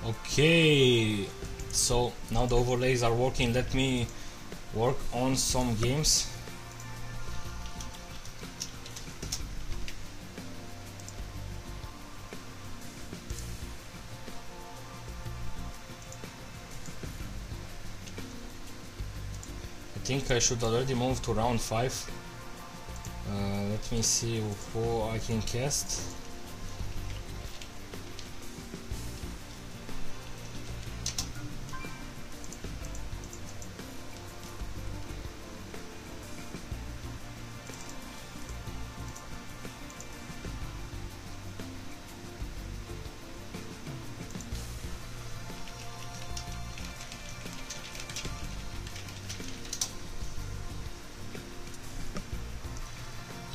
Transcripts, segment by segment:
Okay, so now the overlays are working. Let me work on some games. I think I should already move to round 5. Let me see who I can cast.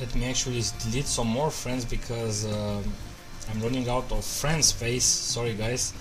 Let me actually delete some more friends because I'm running out of friend space. Sorry guys.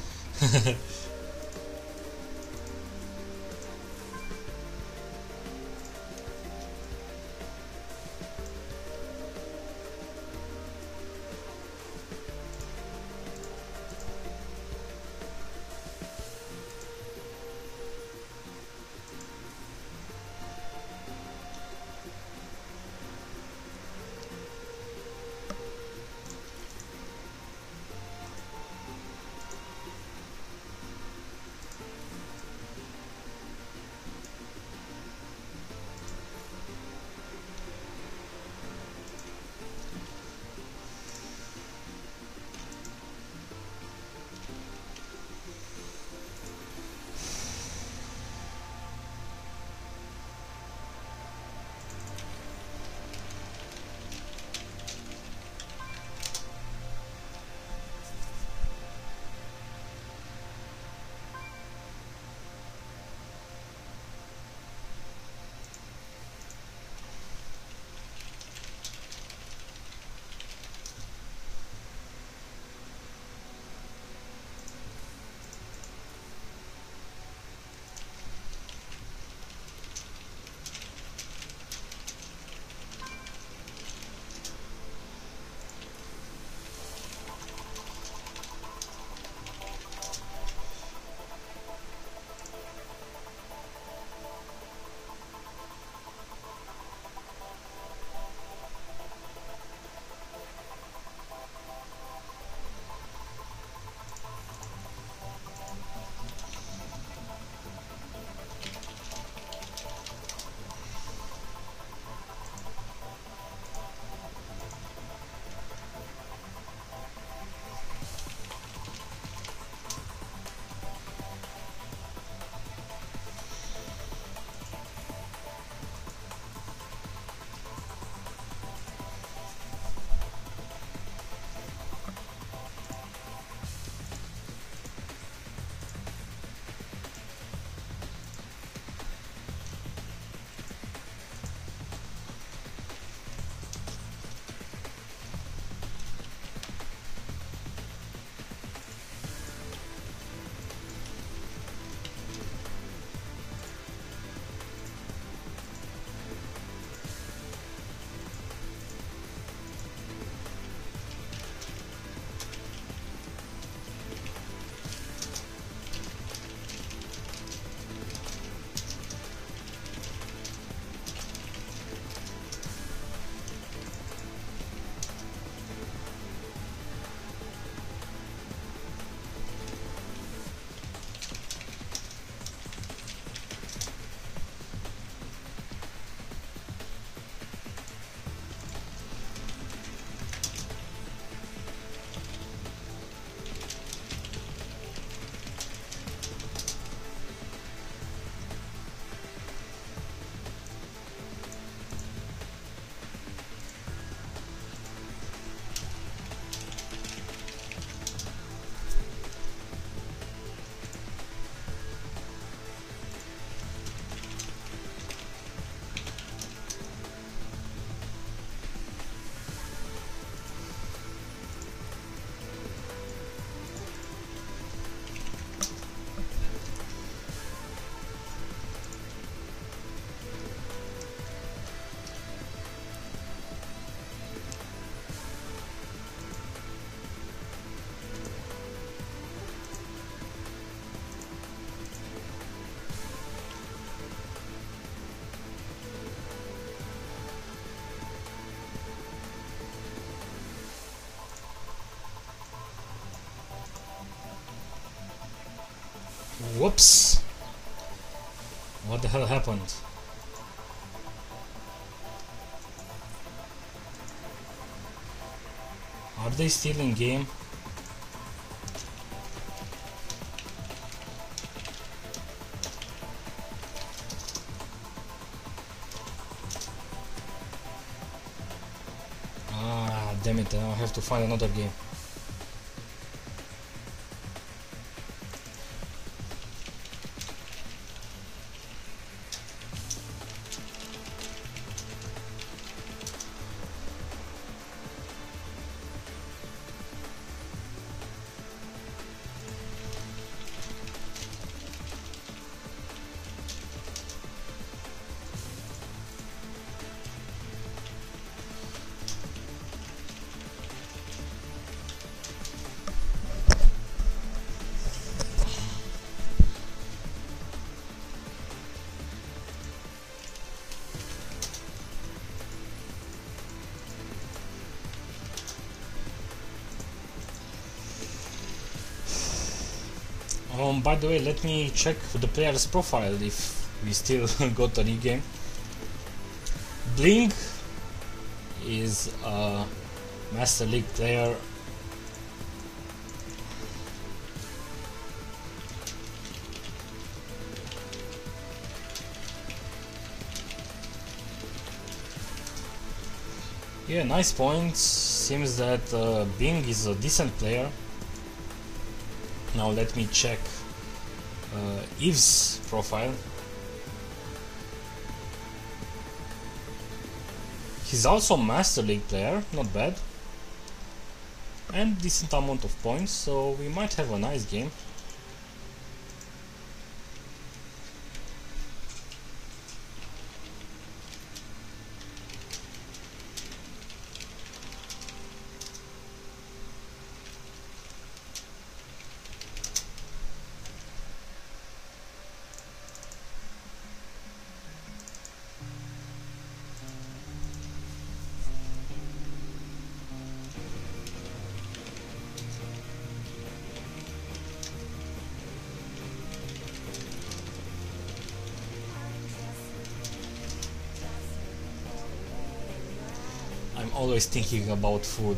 Whoops! What the hell happened? Are they still in game? Ah, damn it, now I have to find another game. By the way, let me check the player's profile if we still got a new game. Bling is a Master League player. Yeah, nice points. Seems that Bing is a decent player. Now let me check Eve's profile. He's also a Master League player, not bad. And decent amount of points, so we might have a nice game. I'm always thinking about food.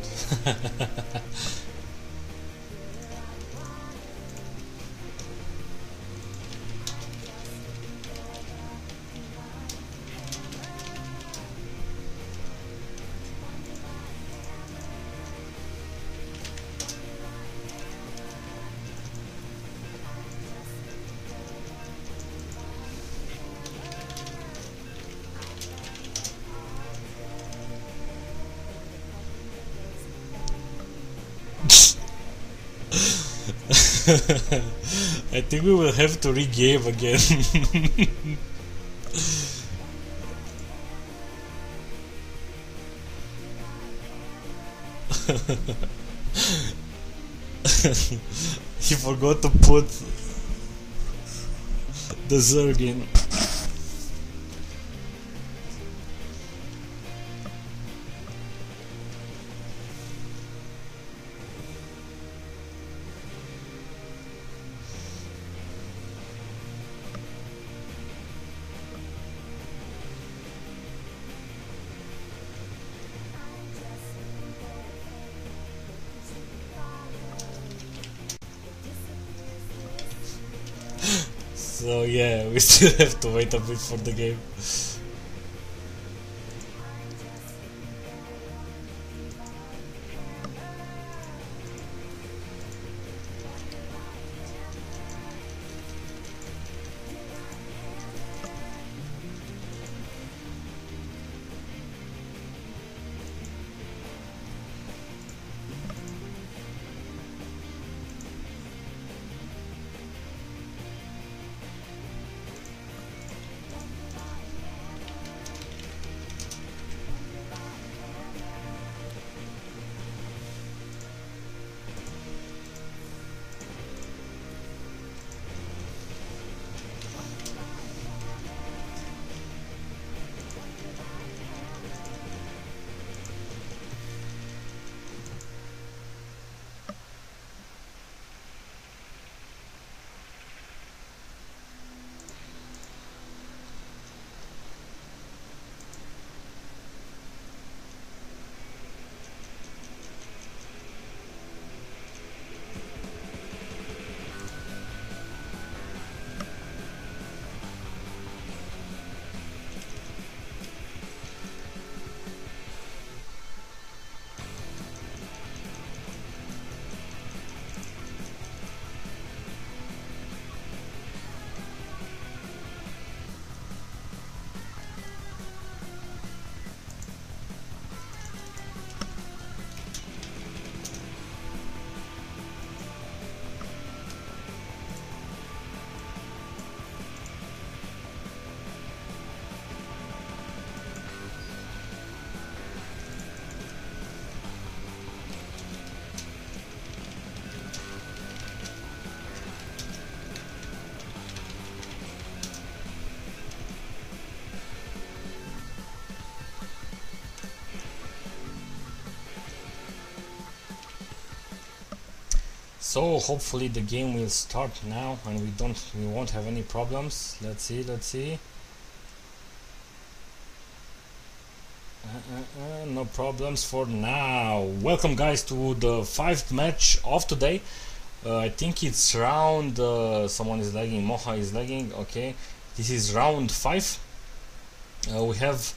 I think we will have to re-game again. He forgot to put the Zerg in. So yeah, we still have to wait a bit for the game. So hopefully the game will start now and we won't have any problems. Let's see. No problems for now. Welcome guys to the 5th match of today. I think it's round someone is lagging, Moha is lagging. Okay, this is round 5. We have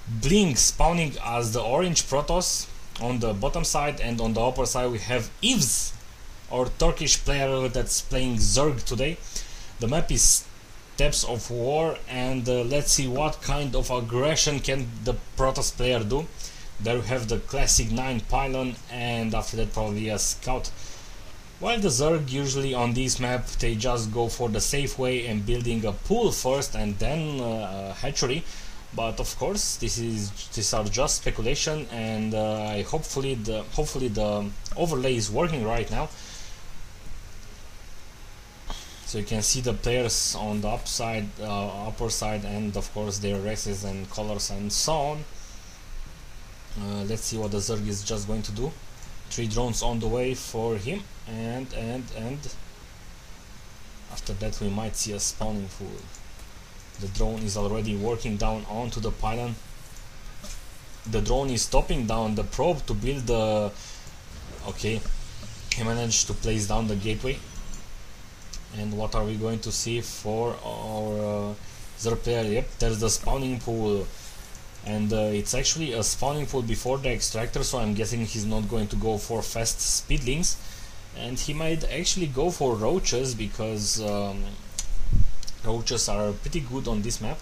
Blink spawning as the orange Protoss on the bottom side, and on the upper side we have Eves, our Turkish player that's playing Zerg today. The map is Steps of War, and let's see what kind of aggression can the Protoss player do. There we have the classic 9 pylon, and after that probably a scout. While the Zerg usually on this map they just go for the safe way and building a pool first and then a hatchery. But of course these are just speculation, and hopefully the overlay is working right now. So you can see the players on the upper side, and of course their races and colors and so on. Let's see what the Zerg is just going to do. 3 drones on the way for him, and after that we might see a spawning pool. The drone is already working down onto the pylon. The drone is stopping down the probe to build the... Okay, he managed to place down the gateway. And what are we going to see for our Zerg player? Yep, there's the spawning pool, and it's actually a spawning pool before the extractor, so I'm guessing he's not going to go for fast speedlings, and he might actually go for roaches, because roaches are pretty good on this map.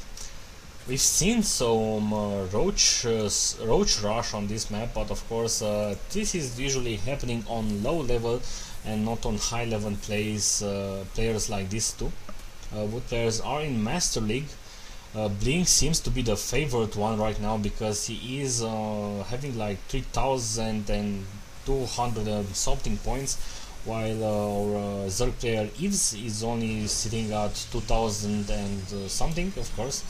We've seen some roach rush on this map, but of course this is usually happening on low level and not on high level players like this too. Wood players are in Master League. Blink seems to be the favorite one right now, because he is having like 3,200 and something points, while our Zerg player Eves is only sitting at 2,000 and something. Of course,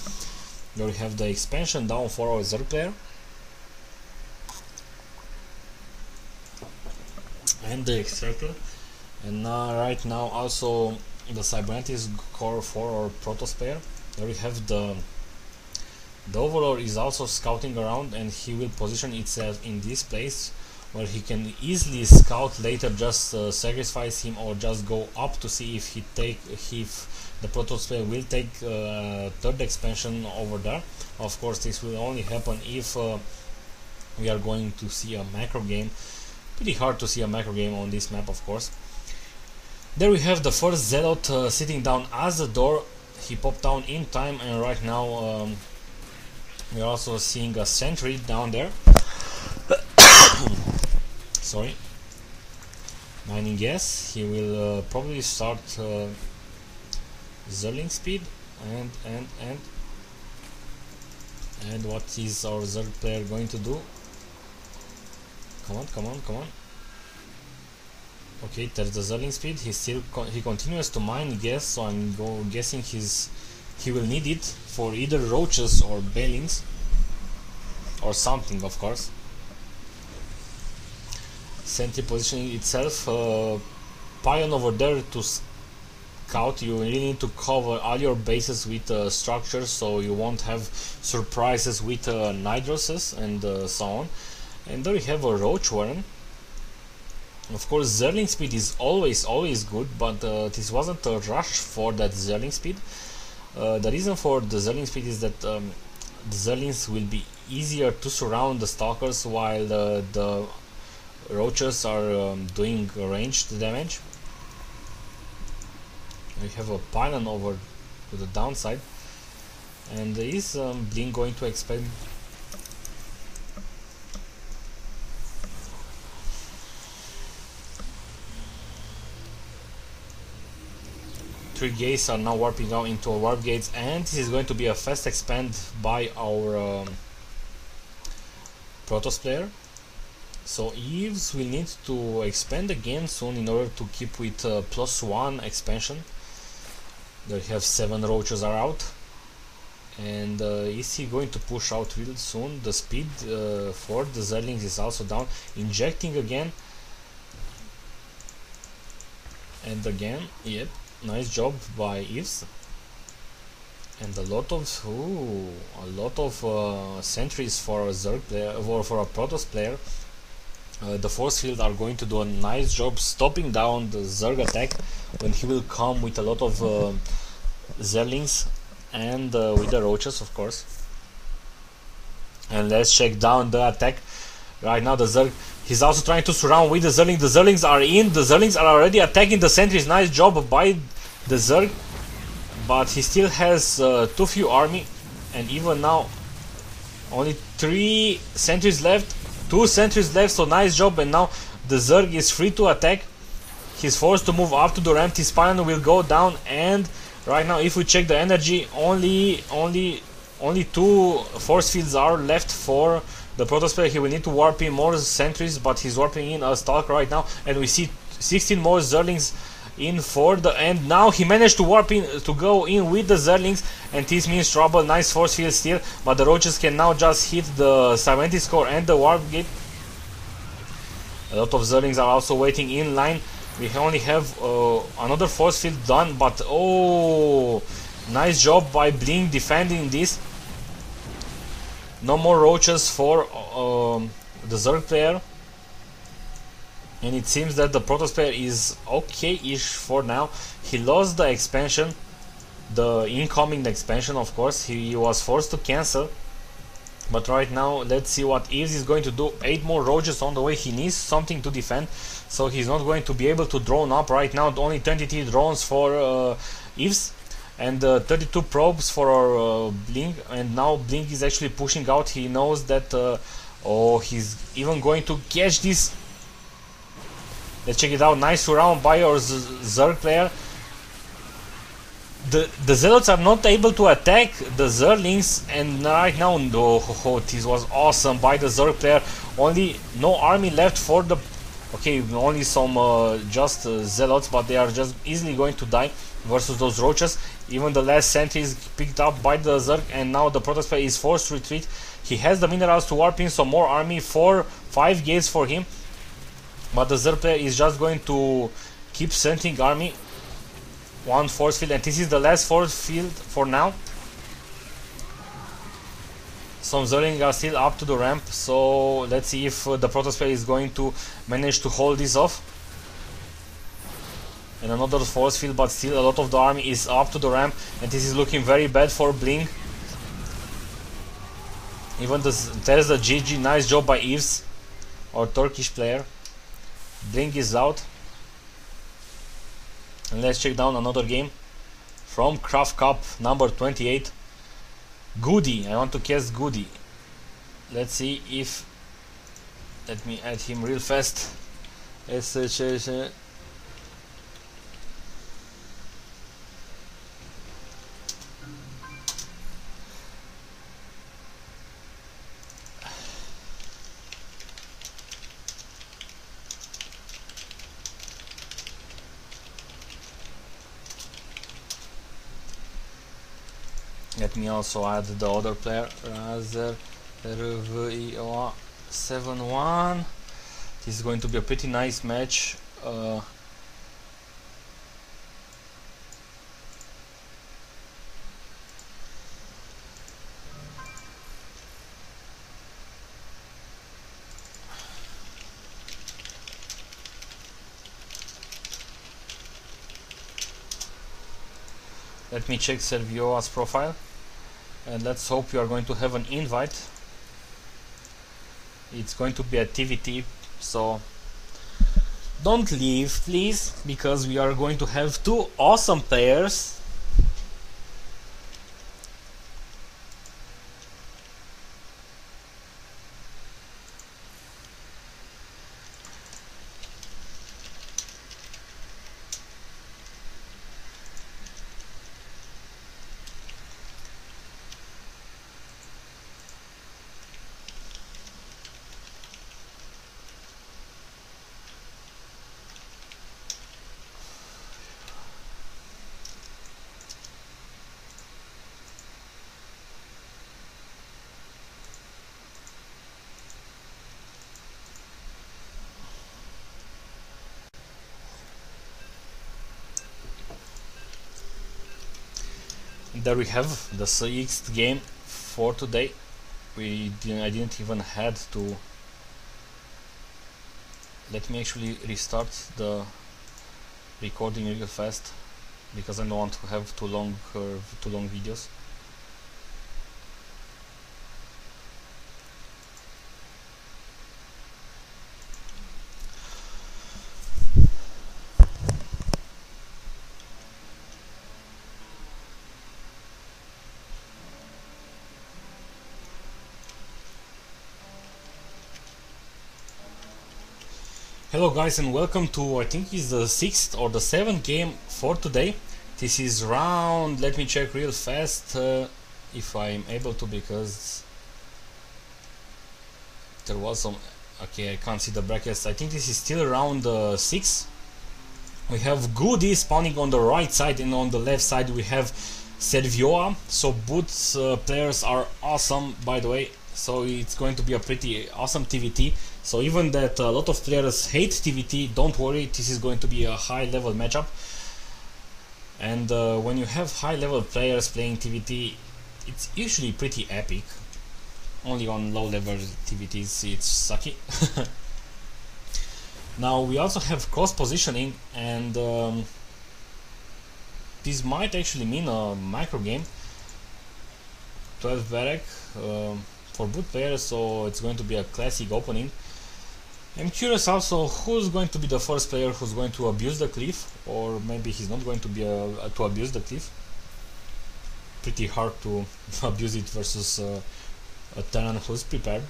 here we have the expansion down for our Zerg player, and the extractor, and right now also the cybernetics core for our Protoss player. There we have the Overlord is also scouting around, and he will position itself in this place where he can easily scout later, just sacrifice him or just go up to see if the Protoss player will take 3rd expansion over there. Of course this will only happen if we are going to see a macro game. Pretty hard to see a macro game on this map, of course. There we have the first Zealot sitting down as the door. He popped down in time, and right now we are also seeing a sentry down there. Sorry. Mining gas. He will probably start Zerling speed, and what is our Zerg player going to do? Come on. Okay, there's the Zerling speed. He continues to mine gas, so I'm guessing he will need it for either roaches or bailings or something, of course. Sentry positioning itself. Pylon over there to scout. You really need to cover all your bases with structures, so you won't have surprises with nidroses and so on. And there we have a roach warren. Of course, Zerling speed is always good, but this wasn't a rush for that Zerling speed. The reason for the Zerling speed is that the Zerlings will be easier to surround the stalkers, while the roaches are doing ranged damage. We have a pylon over to the downside, and is Blink going to expand? Three gates are now warping out into warp gates, and this is going to be a fast expand by our Protoss player. So Eves will need to expand again soon in order to keep with +1 expansion. There we have 7 roaches are out, and is he going to push out real soon? The speed for the Zerlings is also down. Injecting again. And again, yep, nice job by Yves. And a lot of sentries for a Zerg player or for a Protoss player. The force field are going to do a nice job stopping down the Zerg attack when he will come with a lot of Zerlings and with the roaches, of course. And let's check down the attack. Right now the Zerg, he's also trying to surround with the Zerling. The Zerlings are in, the Zerlings are already attacking the sentries. Nice job by the Zerg, but he still has too few army, and even now only 3 sentries left, 2 sentries left, so nice job. And now the Zerg is free to attack. He's forced to move up to the ramp. His pylon will go down, and right now if we check the energy, only 2 force fields are left for the Protoss player. He will need to warp in more sentries, but he's warping in a Stalker right now, and we see 16 more Zerlings in for the end. Now he managed to warp in, to go in with the Zerlings, and this means trouble. Nice force field still, but the roaches can now just hit the Cybernetic core and the warp gate. A lot of Zerlings are also waiting in line. We only have another force field done, but oh, nice job by Blink defending this. No more roaches for the Zerg player, and it seems that the Protoss player is okay-ish for now. He lost the expansion, the incoming expansion, of course. He was forced to cancel, but right now let's see what Yves is going to do. 8 more roaches on the way. He needs something to defend, so he's not going to be able to drone up right now. Only 23 drones for Yves, and 32 probes for our Blink. And now Blink is actually pushing out. He knows that oh, he's even going to catch this. Let's check it out. Nice surround by our Zerg player. The Zealots are not able to attack the Zerlings, and right now, oh, this was awesome by the Zerg player. Only no army left for the, okay, only some just Zealots, but they are just easily going to die versus those roaches. Even the last sentry is picked up by the Zerg, and now the Protoss player is forced to retreat. He has the minerals to warp in some more army, 4-5 gates for him, but the Zerg player is just going to keep sending army. 1 force field, and this is the last force field for now. Some Zerling are still up to the ramp, so let's see if the Protoss player is going to manage to hold this off. And another force field, but still a lot of the army is up to the ramp, and this is looking very bad for Blink. Even there's the GG. Nice job by Yves, our Turkish player. Blink is out. And let's check down another game from CraftCup number 28. Goody, I want to cast Goody. Let's see if, let me add him real fast. Let me also add the other player, Razer RVIO 7-1. This is going to be a pretty nice match. Let me check Servioa's profile, and let's hope we are going to have an invite. It's going to be a TVT, so don't leave please, because we are going to have 2 awesome players. There we have the sixth game for today. I didn't even had to. Let me actually restart the recording real fast because I don't want to have too long videos. Hello guys, and welcome to, I think it's the 6th or the 7th game for today. This is round, let me check real fast if I'm able to, because there was some, okay, I can't see the brackets. I think this is still round 6. We have Goody spawning on the right side, and on the left side we have Servioa. So both players are awesome, by the way, so it's going to be a pretty awesome TVT. So even that a lot of players hate TVT, don't worry, this is going to be a high level matchup. And when you have high level players playing TVT, it's usually pretty epic. Only on low level TVTs it's sucky. Now we also have cross positioning, and this might actually mean a micro game. 12 barrack for both players, so it's going to be a classic opening. I'm curious also who's going to be the first player who's going to abuse the cliff, or maybe he's not going to be to abuse the cliff. Pretty hard to abuse it versus a Terran who's prepared.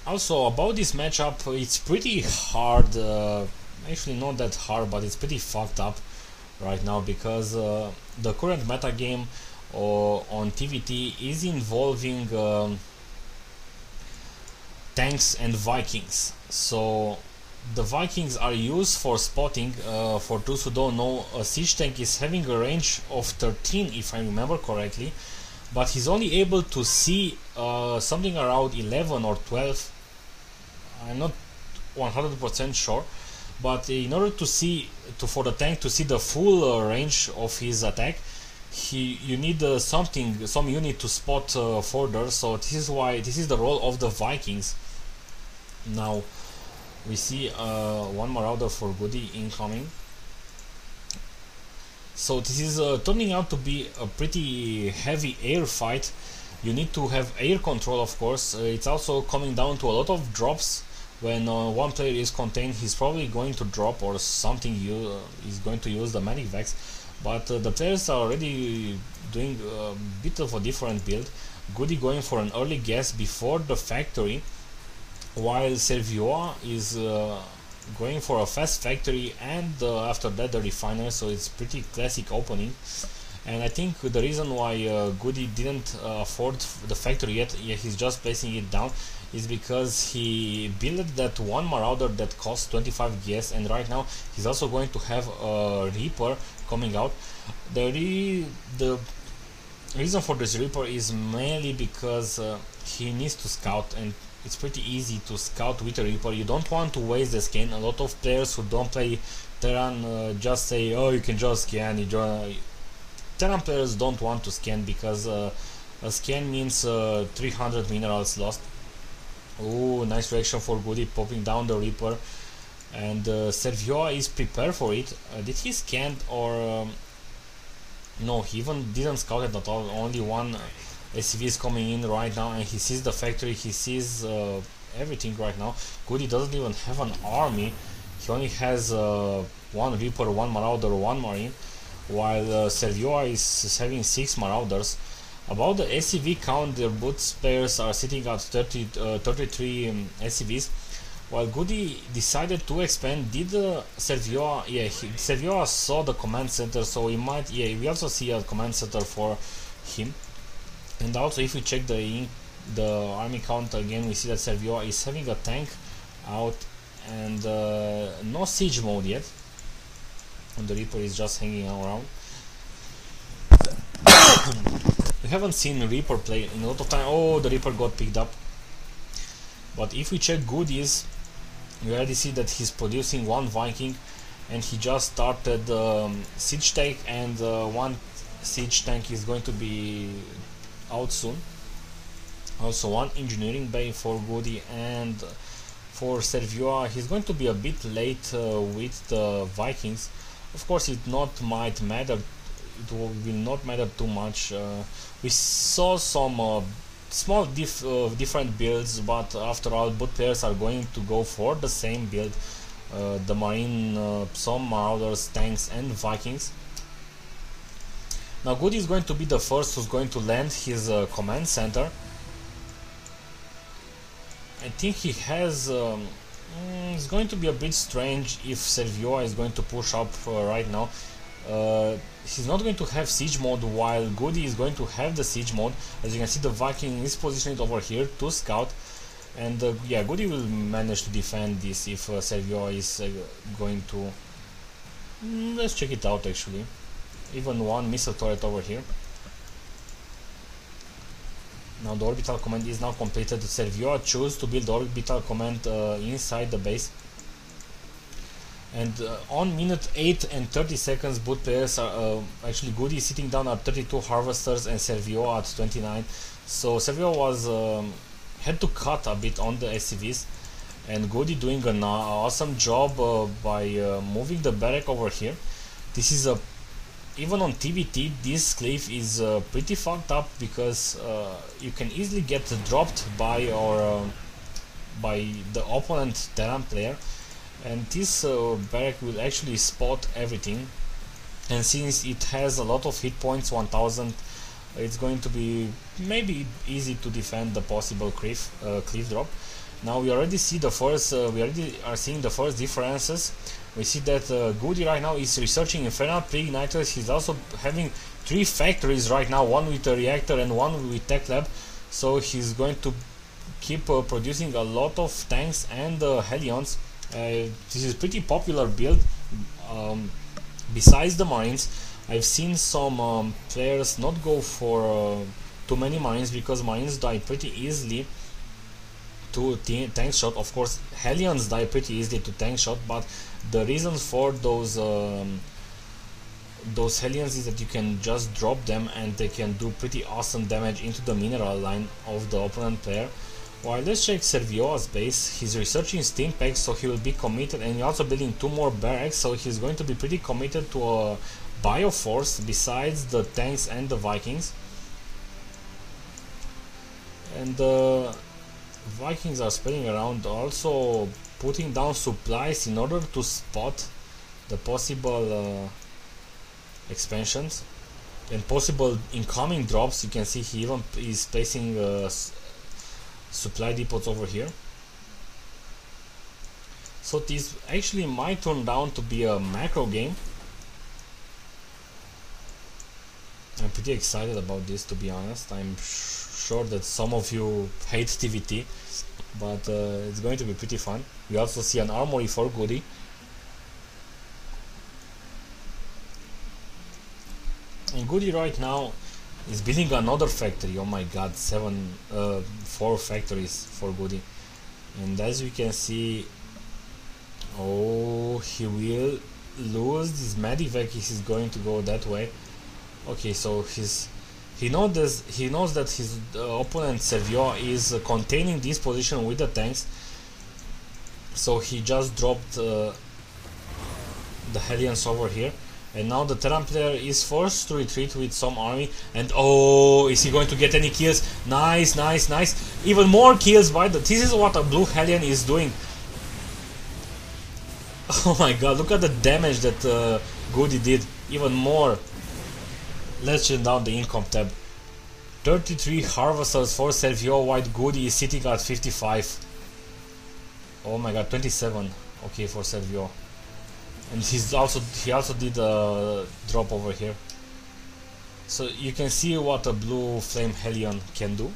Also about this matchup, it's pretty hard, actually not that hard, but it's pretty fucked up right now, because the current meta game on TVT is involving tanks and Vikings. So the Vikings are used for spotting. For those who don't know, a siege tank is having a range of 13 if I remember correctly, but he's only able to see something around 11 or 12. I'm not 100% sure, but in order to see, for the tank to see the full range of his attack, you need some unit to spot further. So this is the role of the Vikings. Now we see one Marauder for Goody incoming. So this is turning out to be a pretty heavy air fight. You need to have air control, of course. It's also coming down to a lot of drops. When one player is contained, he's probably going to drop or something. He's going to use the Manic Vex. But the players are already doing a bit of a different build. Goody going for an early guess before the factory, while Servioa is going for a fast factory, and after that the refiner. So it's pretty classic opening. And I think the reason why Goody didn't afford the factory yet, he's just placing it down, is because he built that one Marauder that costs 25 GS, and right now he's also going to have a Reaper coming out. The reason for this Reaper is mainly because he needs to scout, and it's pretty easy to scout with a Reaper. You don't want to waste the scan. A lot of players who don't play Terran just say, oh, you can just scan. Terran players don't want to scan, because a scan means 300 minerals lost. Oh, nice reaction for Goody, popping down the Reaper, and Servioa is prepared for it. Did he scan, or no, he even didn't scout it at all. Only one SCV is coming in right now, and he sees the factory, he sees everything right now. Goody doesn't even have an army. He only has one Reaper, one Marauder, one Marine, while Servioa is having 6 Marauders. About the SCV count, their both players are sitting at 33 SCVs, while Goody decided to expand. Did Servioa? Yeah, Servioa saw the command center, so he might. Yeah, we also see a command center for him. And also, if we check the army count again, we see that Servioa is having a tank out, and no siege mode yet. And the Reaper is just hanging around. We haven't seen Reaper play in a lot of time. Oh, the Reaper got picked up. But if we check Goody's, we already see that he's producing one Viking, and he just started siege tank, and one siege tank is going to be out soon. Also one engineering bay for Goody, and for Servio he's going to be a bit late with the Vikings. Of course it might matter, it will not matter too much. We saw some small different builds, but after all both players are going to go for the same build, the Marine, some Marauders, tanks and Vikings. Now Goody is going to be the first who's going to land his command center. I think he has it's going to be a bit strange if Servio is going to push up right now. He's not going to have siege mode, while Goody is going to have the siege mode. As you can see, the Viking is positioned over here to scout, and yeah, Goody will manage to defend this if Servio is going to... let's check it out actually. Even one missile turret over here. Now the orbital command is now completed. Servio choose to build the orbital command inside the base. And on minute 8 and 30 seconds, both players are actually Goody is sitting down at 32 harvesters and Servio at 29. So Servio was had to cut a bit on the SCVs, and Goody doing an awesome job by moving the barrack over here. This is a even on TVT, this cliff is pretty fucked up, because you can easily get dropped by by the opponent Terran player, and this barrack will actually spot everything. And since it has a lot of hit points, 1000, it's going to be maybe easy to defend the possible cliff drop. Now we already see the first, we already are seeing the first differences. We see that Goody right now is researching Infernal Pre-Igniters. He's also having 3 factories right now, one with a reactor and one with Tech Lab. So he's going to keep producing a lot of tanks and Hellions. This is pretty popular build. Besides the Marines, I've seen some players not go for too many Marines, because Marines die pretty easily to tank shot. Of course, Hellions die pretty easily to tank shot, but the reason for those Hellions is that you can just drop them and they can do pretty awesome damage into the mineral line of the opponent player. While let's check Servio's base. He's researching steam packs, so he will be committed, and he's also building 2 more barracks, so he's going to be pretty committed to a bioforce besides the tanks and the Vikings. And Vikings are spreading around, also putting down supplies in order to spot the possible expansions and possible incoming drops. You can see he even is placing supply depots over here. So this actually might turn down to be a macro game. I'm pretty excited about this, to be honest. I'm sure that some of you hate TVT, but it's going to be pretty fun. We also see an armory for Goody. And Goody right now is building another factory. Oh my god, 4 factories for Goody. And as we can see, oh, he will lose this medivac if he's going to go that way. Okay, so he knows that his opponent Servio is containing this position with the tanks, so he just dropped the Hellions over here, and now the Terran player is forced to retreat with some army. And oh, is he going to get any kills? Nice, nice, nice. Even more kills by the... This is what a blue Hellion is doing. Oh my god, look at the damage that Goody did. Even more. Let's turn down the income tab. 33 harvesters for Servio, while Goody is sitting at 55. Oh my god, 27. Okay, for Servio. And he also did a drop over here. So you can see what a blue flame Hellion can do.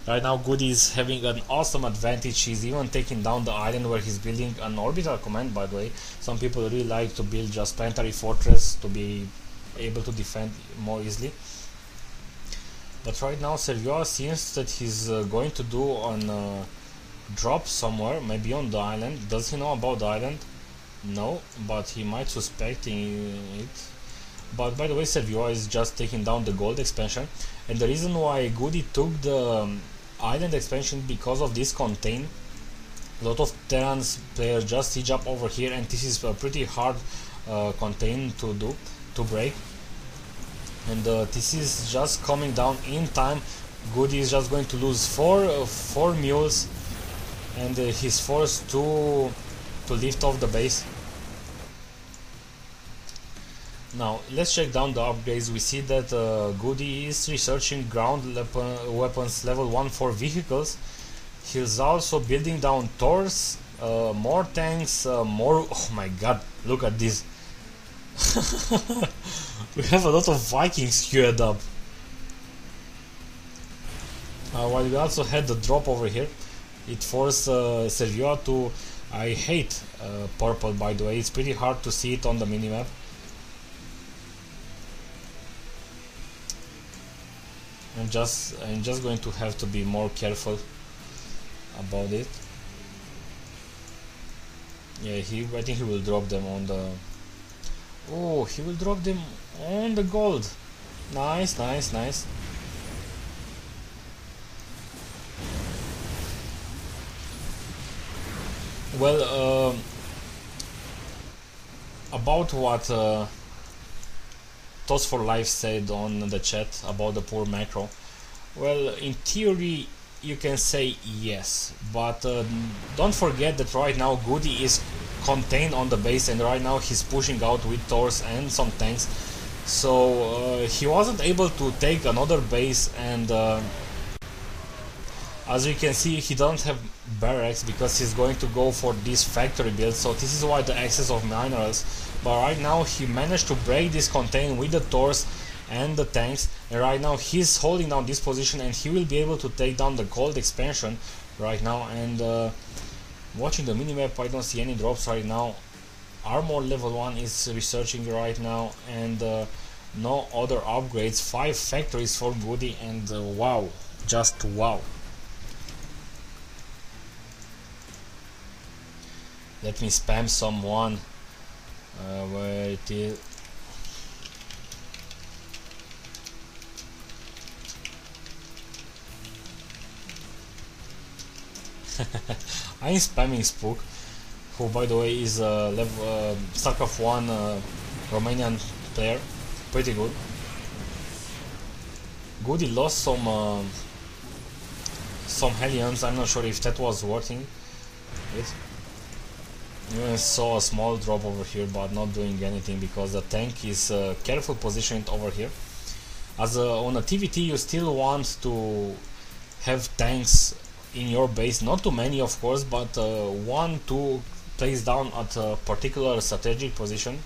Right now Goody is having an awesome advantage. He's even taking down the island where he's building an orbital command, by the way. Some people really like to build just planetary fortress to be able to defend more easily. But right now Servio seems that he's going to do an drop somewhere, maybe on the island. Does he know about the island? No, but he might suspecting it. But by the way, Servio is just taking down the gold expansion, and the reason why Goody took the island expansion because of this contain. A lot of Terrans players just siege up over here, and this is a pretty hard contain to break. And this is just coming down in time. Goody is just going to lose four mules, and he's forced to lift off the base. Now let's check down the upgrades. We see that Goody is researching ground weapons level 1 for vehicles. He's also building down Thors, more tanks, more. Oh my god, look at this. We have a lot of Vikings queued up. While we also had the drop over here, it forced Servio to. I hate purple, by the way, it's pretty hard to see it on the minimap. I'm just going to have to be more careful about it. Yeah, I think he will drop them on the. Oh, he will drop them on the gold. Nice, nice, nice. Well, about what Toss for Life said on the chat about the poor macro. Well, in theory, you can say yes, but don't forget that right now Goody is contained on the base, and right now he's pushing out with Thors and some tanks, so he wasn't able to take another base, and as you can see, he doesn't have barracks because he's going to go for this factory build, so this is why the excess of minerals. But right now he managed to break this contain with the Thors and the tanks, and right now he's holding down this position, and he will be able to take down the gold expansion right now. And watching the minimap, I don't see any drops right now. Armor level 1 is researching right now, and no other upgrades. 5 factories for Goody, and wow, just wow. Let me spam someone where it is. I'm spamming Spook, who by the way is a StarCraft 1 Romanian player, pretty good. Goody lost some Hellions. I'm not sure if that was working. You saw a small drop over here, but not doing anything because the tank is careful positioned over here. As on a TVT, you still want to have tanks in your base, not too many of course, but 1-2 placed down at a particular strategic position.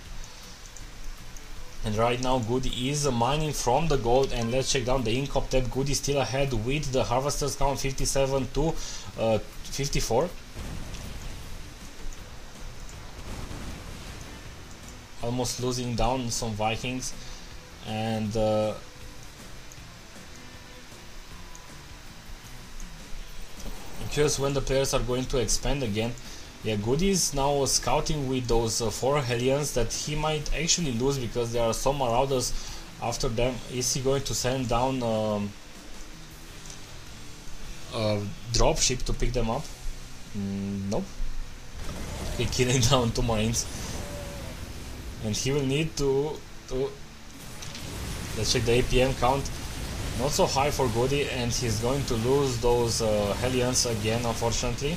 And right now Goody is mining from the gold, and let's check down the income tab. Goody still ahead with the harvesters count 57 to 54. Almost losing down some Vikings, and curious when the players are going to expand again. Yeah, Goody is now scouting with those 4 Hellions that he might actually lose because there are some Marauders after them. Is he going to send down a dropship to pick them up? Nope. Okay, killing down 2 Marines. And he will need to let's check the APM count. Not so high for Goody, and he's going to lose those Hellions again, unfortunately.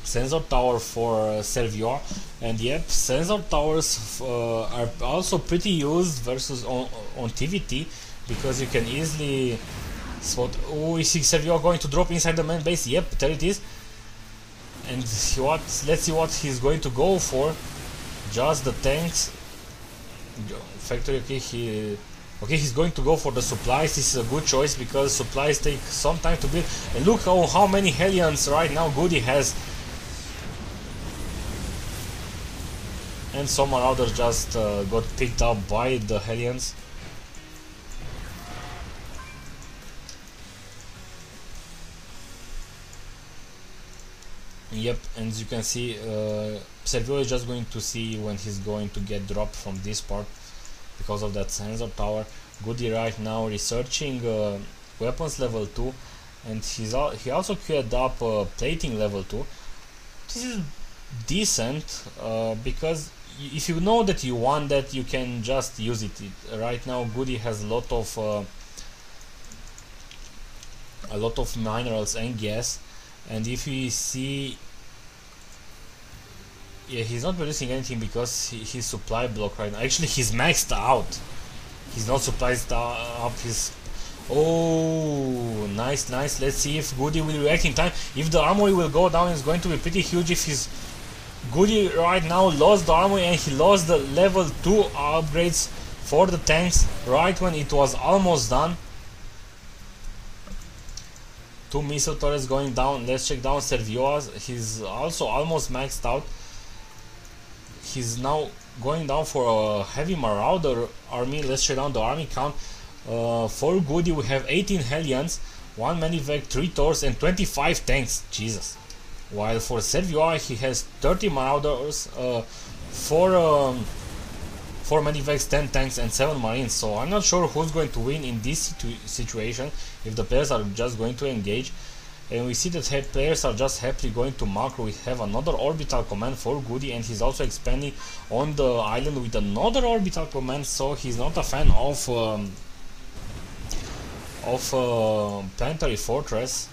Sensor tower for Servio, and yep, sensor towers are also pretty used versus on TVT, because you can easily spot. Oh, is Servio going to drop inside the main base? Yep, there it is. And let's see what he's going to go for. Just the tanks. Factory, okay, he's going to go for the supplies. This is a good choice because supplies take some time to build. And look how many Hellions right now Goody has. And some Marauders just got picked up by the Hellions. Yep, and as you can see, Servio is just going to see when he's going to get dropped from this part because of that sensor tower. Goody right now researching weapons level 2, and he also queued up plating level 2. This is decent because if you know that you want that, you can just use it. Right now Goody has a lot of minerals and gas, and if we see, yeah, he's not producing anything because his supply block right now, actually he's maxed out. He's not supplied up his. Oh, nice. Let's see if Goody will react in time. If the armory will go down, it's going to be pretty huge. If his Goody right now lost the armory and he lost the level 2 upgrades for the tanks right when it was almost done. 2 missile turrets going down. Let's check down Servio's. He's also almost maxed out. He's now going down for a heavy marauder army. Let's check down the army count. For Goody we have 18 Hellions, 1 Medivac, 3 Tors and 25 tanks. Jesus. While for Servio he has 30 marauders, 4 Medivacs, 10 tanks and 7 marines. So I'm not sure who's going to win in this situation, if the players are just going to engage. And we see that players are just happily going to macro. We have another orbital command for Goody, and he's also expanding on the island with another orbital command, so he's not a fan of planetary fortress.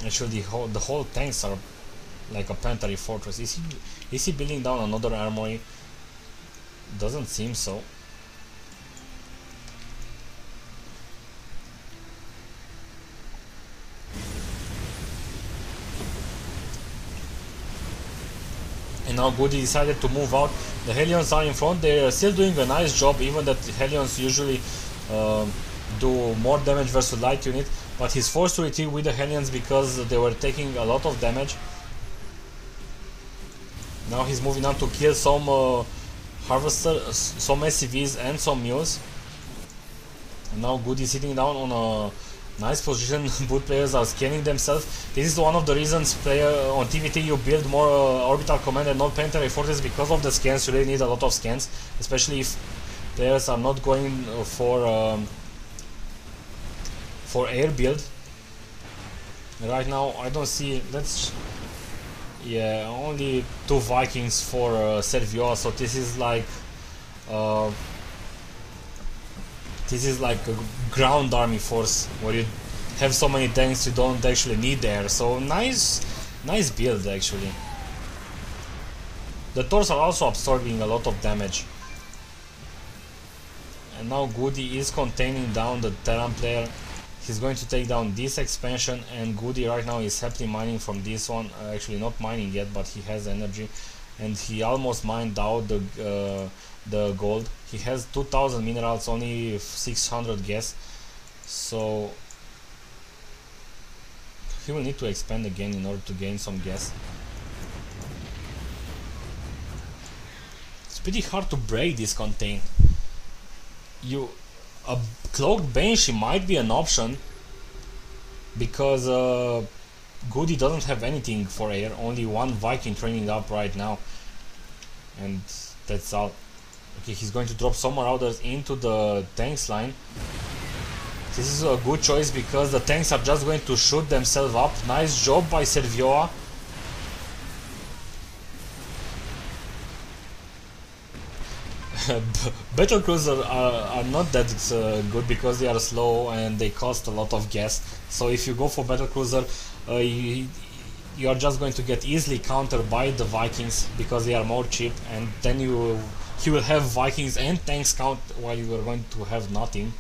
Actually the whole tanks are like a planetary fortress. Is he building down another armory? Doesn't seem so. And now Goody decided to move out. The Hellions are in front. They are still doing a nice job, even that Hellions usually do more damage versus light unit, but he's forced to retreat with the Hellions because they were taking a lot of damage. Now he's moving on to kill some harvesters, some SCVs and some mules. And now Goody is sitting down on a nice position. Both players are scanning themselves. This is one of the reasons on TVT you build more orbital command and not planetary fortress, because of the scans. You really need a lot of scans, especially if players are not going for air build. Right now I don't see, yeah, only 2 Vikings for Servio, so this is like a ground army force where you have so many tanks you don't actually need air. So nice build actually. The Tors are also absorbing a lot of damage. And now Goody is containing down the Terran player. He's going to take down this expansion, and Goody right now is happily mining from this one. Actually not mining yet, but he has energy, and he almost mined out the gold. He has 2000 minerals, only 600 gas, so he will need to expand again in order to gain some gas. It's pretty hard to break this contain. A cloaked Banshee might be an option, because Goody doesn't have anything for air, only 1 Viking training up right now, and that's all. Okay, he's going to drop some marauders into the tanks line. This is a good choice because the tanks are just going to shoot themselves up. Nice job by Servio. Battlecruisers are not that good because they are slow and they cost a lot of gas. So if you go for Battlecruiser, you are just going to get easily countered by the Vikings because they are more cheap, and then he will have Vikings and tanks count while you are going to have nothing.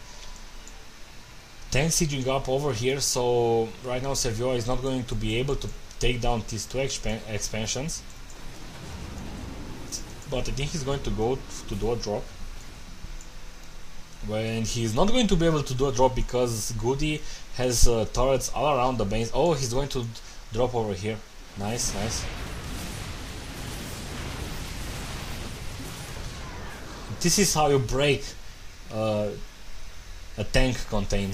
Tanks sieging up over here, so right now Servio is not going to be able to take down these 2 expansions. But I think he's going to go to do a drop. When he's not going to be able to do a drop because Goody has turrets all around the base. Oh, he's going to drop over here. Nice. This is how you break a tank contain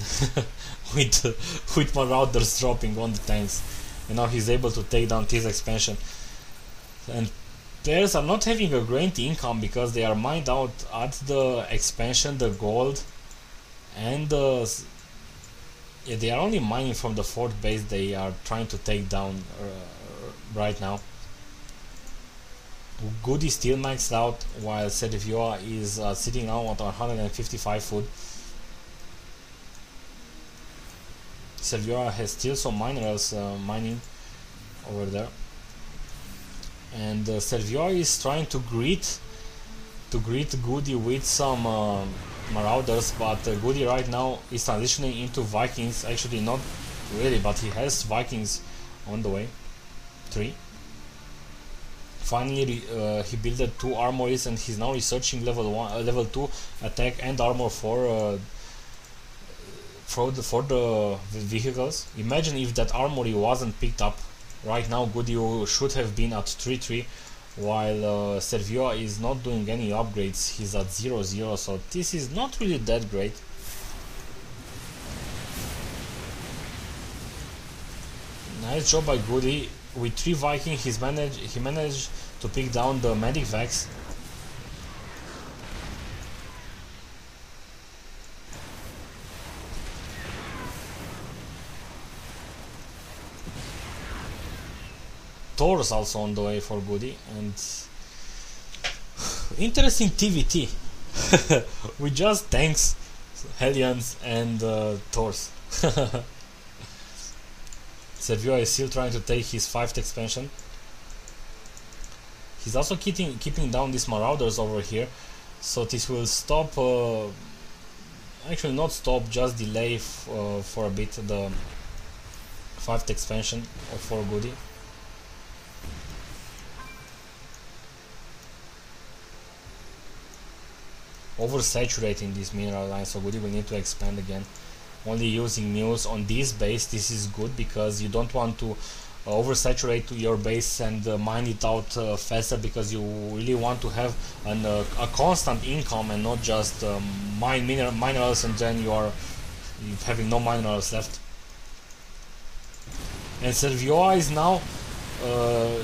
with marauders dropping on the tanks. and now he's able to take down this expansion. And players are not having a great income because they are mined out at the expansion, the gold, and yeah, they are only mining from the fourth base they are trying to take down right now. Good is still maxed out, while Servioa is sitting now at 155 food. Servioa has still some minerals mining over there, and Servioa is trying to greet Goody with some Marauders, but Goody right now is transitioning into Vikings. Actually, not really, but he has Vikings on the way. 3. Finally, he built 2 armories, and he's now researching level 2 attack and armor for the vehicles. Imagine if that armory wasn't picked up. Right now, Goody should have been at 3-3, while Servioa is not doing any upgrades. He's at 0-0, so this is not really that great. Nice job by Goody. With 3 Viking, he managed to pick down the Medic Vex. Thor's also on the way for Goody, and interesting TVT with just tanks, Hellions, and Thors. Servioa is still trying to take his 5th expansion. He's also keeping down these Marauders over here, so this will stop, actually not stop, just delay for a bit the 5th expansion for Goody. Oversaturating this mineral line, so Goody will need to expand again. Only using mules on this base, this is good because you don't want to oversaturate your base and mine it out faster, because you really want to have a constant income and not just mine minerals and then you're having no minerals left. And Servioa is now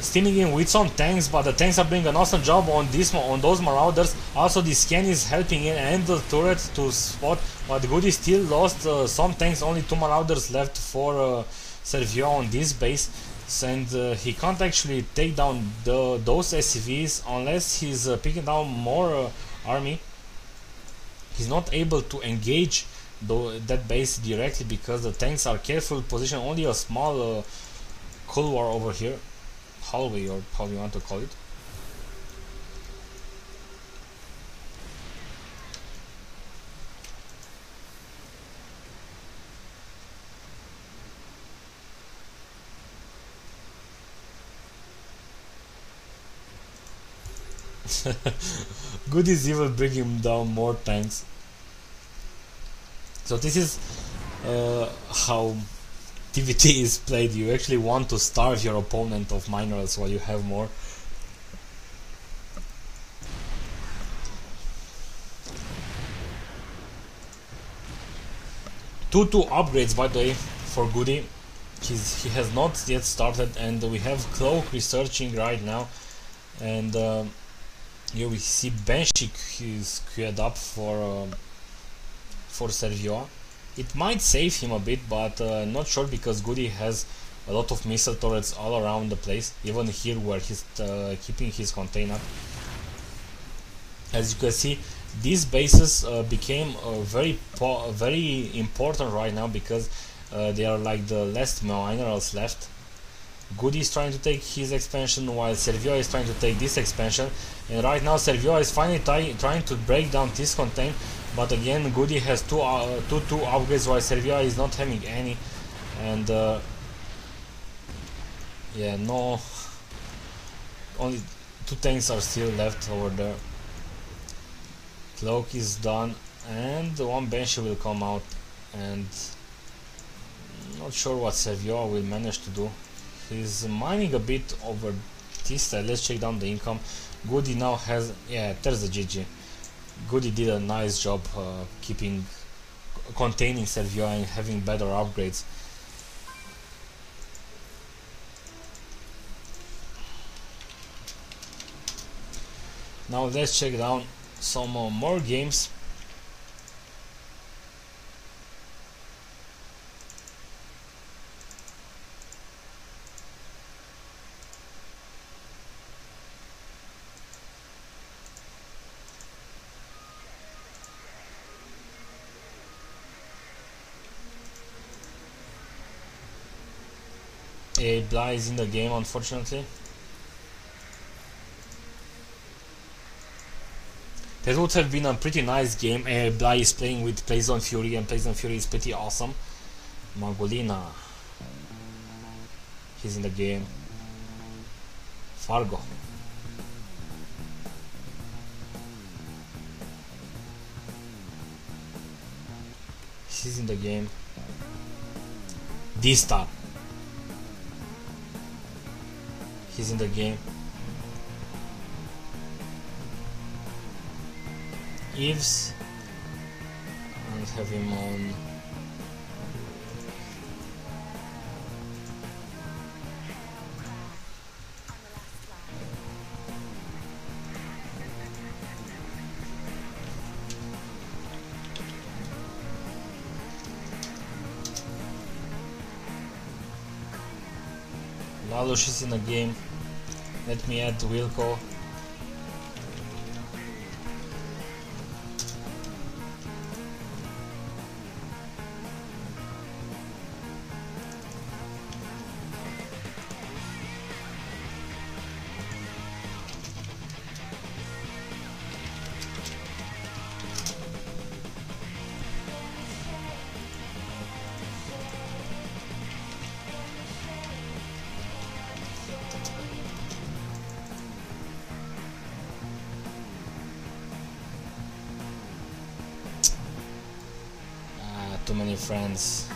steaming in with some tanks, but the tanks are doing an awesome job on those Marauders. Also the scan is helping in and the turret to spot, but Goody still lost some tanks. Only 2 Marauders left for Servioa on this base, and he can't actually take down those SCVs unless he's picking down more army. He's not able to engage that base directly because the tanks are carefully positioned. Only a small couloir over here, hallway, or how you want to call it. Good is even bringing down more tanks. So this is how TVT is played. You actually want to starve your opponent of minerals while you have more. Two upgrades, by the way, for Goody. He has not yet started, and we have Cloak researching right now, and here we see Benchik is queued up for Servioa. It might save him a bit, but not sure, because Goody has a lot of missile turrets all around the place, even here where he's keeping his container. As you can see, these bases became very important right now, because they are like the last minerals left. Goody is trying to take his expansion, while Servioa is trying to take this expansion, and right now Servioa is finally trying to break down this contain, but again Goody has two upgrades, while Servioa is not having any, and yeah, no, only 2 tanks are still left over there. Cloak is done, and 1 Banshee will come out, and not sure what Servioa will manage to do. He's mining a bit over this side. Let's check down the income. Goody now has, yeah, there's the GG. Goody did a nice job containing Servioa and having better upgrades. Now let's check down some more games. Blah is in the game, unfortunately. That would have been a pretty nice game. Blah is playing with Playzone Fury, and Playzone Fury is pretty awesome. Magolina, he's in the game. Fargo, he's in the game. D-Star, he's in the game. Eves, and have him on. Lalush is in the game. Let me add Wilco. Too many friends.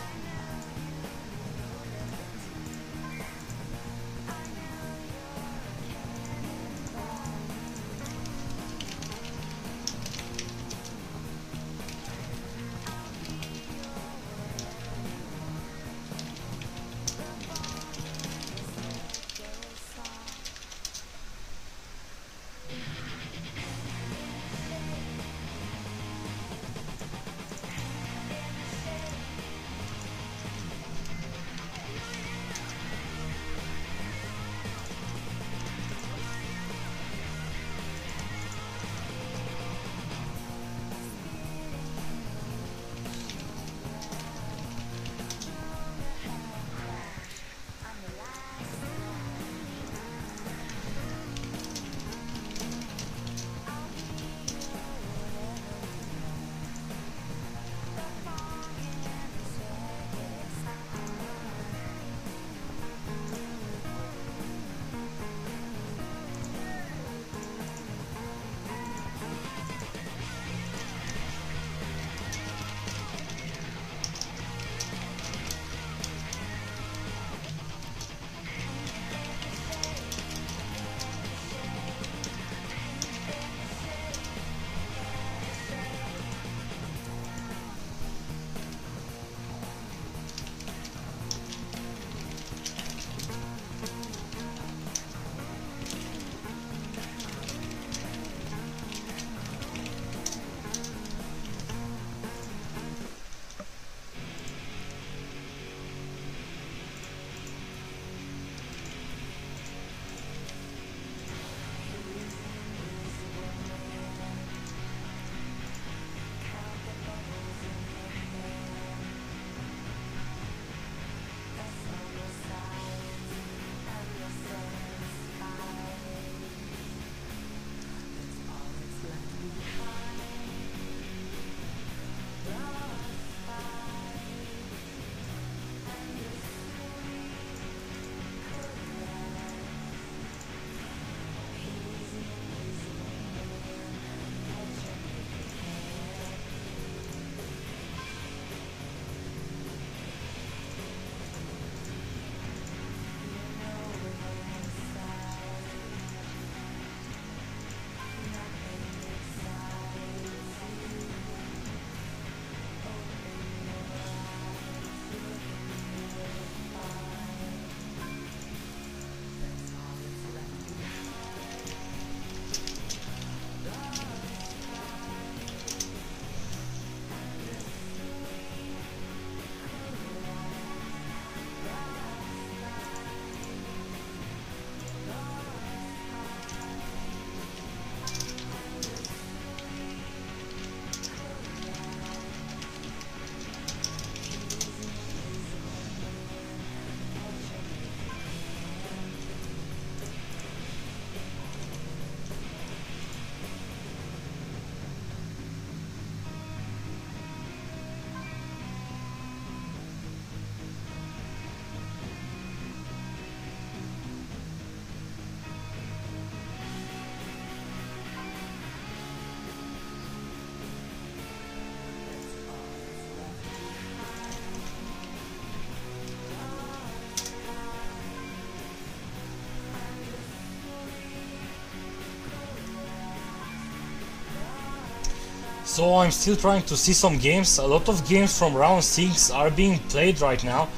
So I'm still trying to see some games. A lot of games from round 6 are being played right now,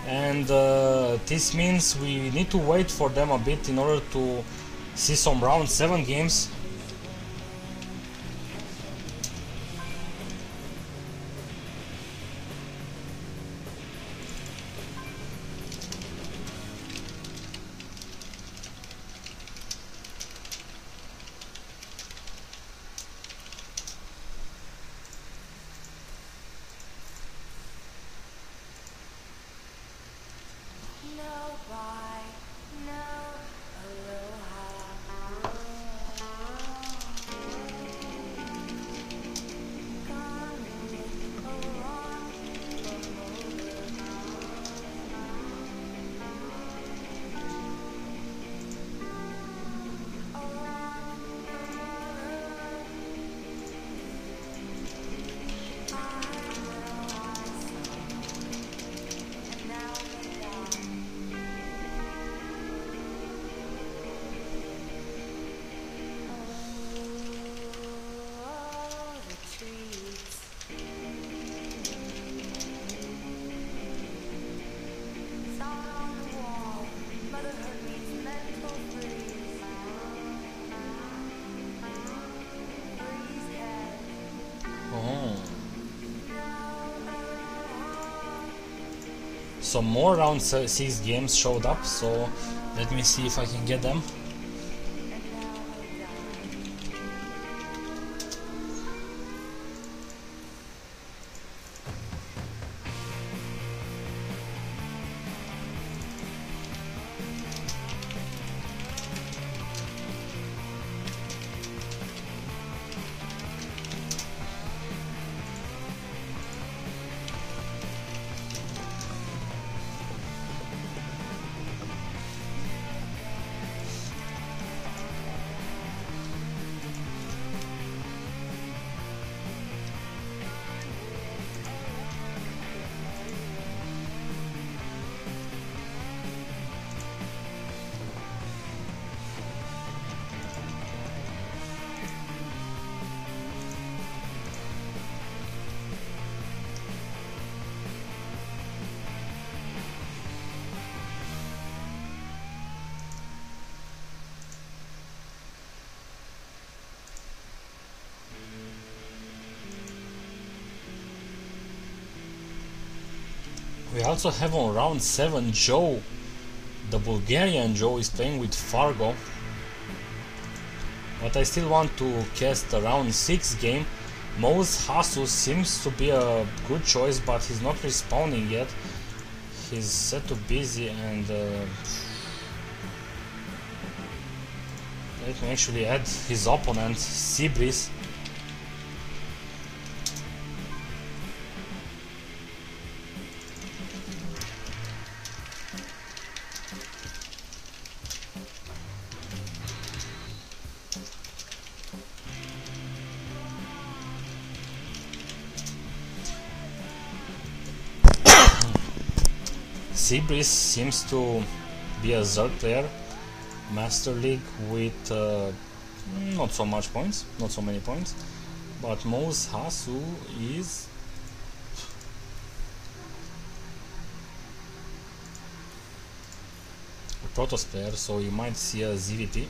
and this means we need to wait for them a bit in order to see some round 7 games. Some more round 6 games showed up, so let me see if I can get them. We also have on round 7 Joe. The Bulgarian Joe is playing with Fargo. But I still want to cast a round 6 game. Mouse Hasu seems to be a good choice, but he's not respawning yet. He's set to busy, and let me actually add his opponent, Seabreeze. Seabreeze seems to be a Zerg player, Master League with not so much points, not so many points, but Mouse Hasu is a Protoss player, so you might see a ZVP.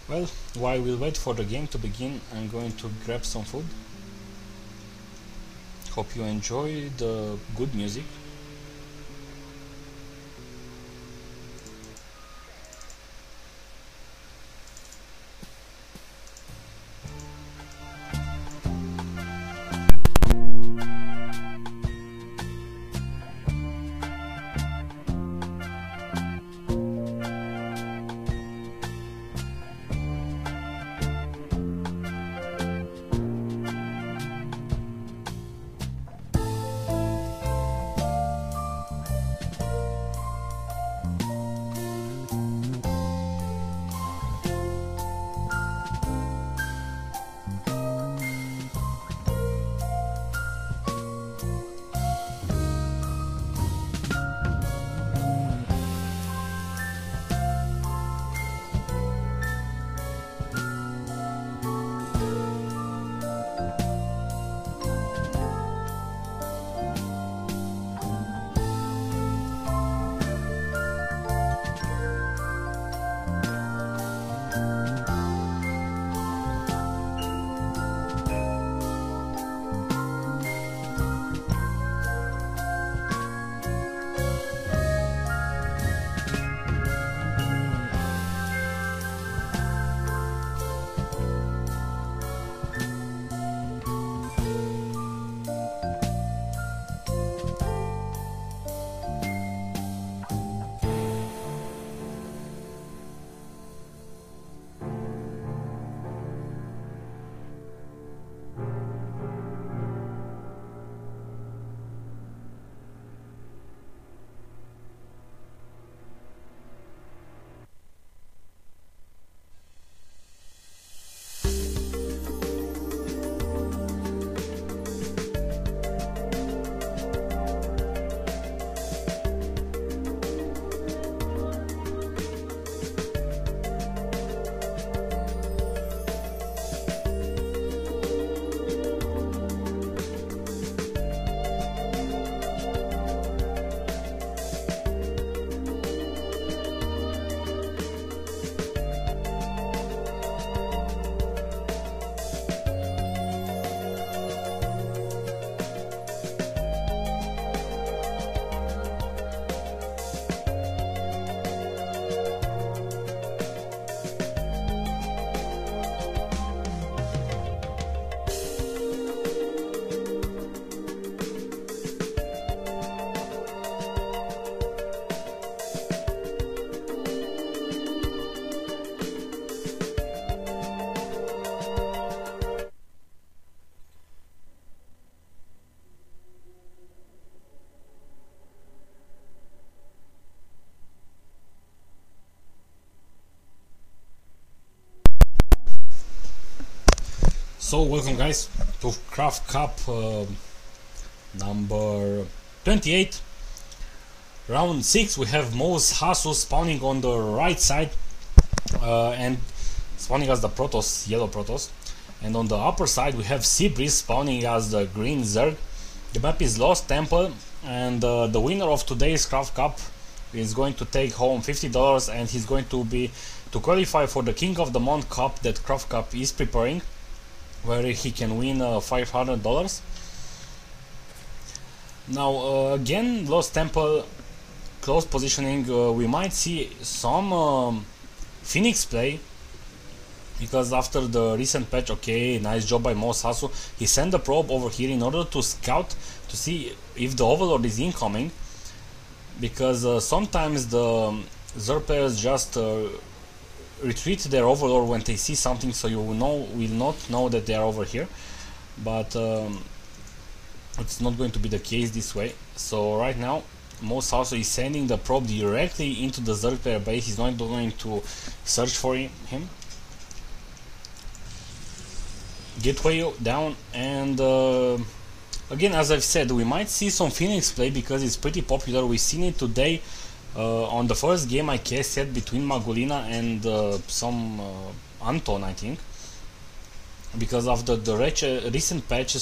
Well, while we'll wait for the game to begin, I'm going to grab some food. Hope you enjoy the good music. So welcome guys to CraftCup number 28, round 6. We have Mos Hasu spawning on the right side and spawning as the Protoss, yellow Protoss, and on the upper side we have Seabreeze spawning as the green Zerg. The map is Lost Temple, and the winner of today's CraftCup is going to take home $50, and he's going to qualify for the King of the Month Cup that CraftCup is preparing, where he can win $500. Now again, Lost Temple, close positioning. We might see some Phoenix play, because after the recent patch, okay, nice job by Mos Hasu, he sent the probe over here in order to scout to see if the Overlord is incoming, because sometimes the Zerg players just retreat their Overlord when they see something, so you will not know that they are over here. But it's not going to be the case this way. So right now Mos Hasu is sending the probe directly into the Zerg player base. He's not going to search for him. Gateway down, and again, as I've said, we might see some Phoenix play because it's pretty popular. We've seen it today on the first game I casted between Magulina and some Anton, I think, because of the recent patch,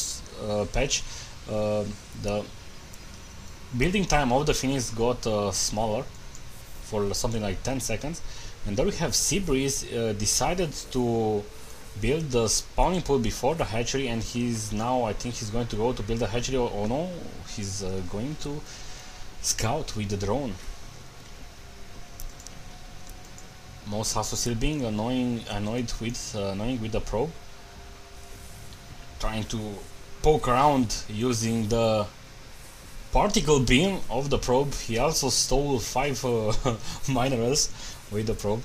the building time of the Phoenix got smaller for something like 10 seconds. And there we have Seabreeze decided to build the spawning pool before the hatchery, and he's now, I think he's going to go to build the hatchery, or no, he's going to scout with the drone. Mos Hasu still being annoyed with the probe, trying to poke around using the particle beam of the probe. He also stole 5 minerals with the probe.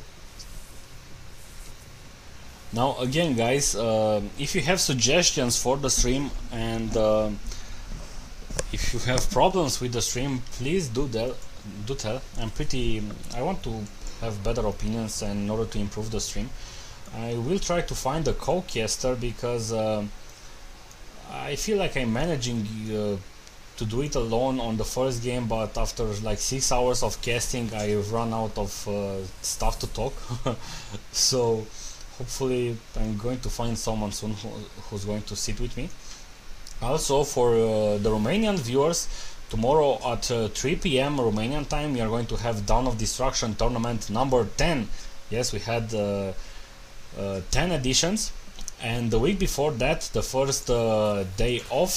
Now again guys, if you have suggestions for the stream, and if you have problems with the stream, please do tell. I want to have better opinions, and in order to improve the stream I will try to find a co-caster, because I feel like I'm managing to do it alone on the first game, but after like 6 hours of casting I've run out of stuff to talk. So hopefully I'm going to find someone soon who's going to sit with me. Also, for the Romanian viewers, tomorrow at 3 PM Romanian time we are going to have Dawn of Destruction tournament number 10. Yes, we had 10 editions, and the week before that, the first day of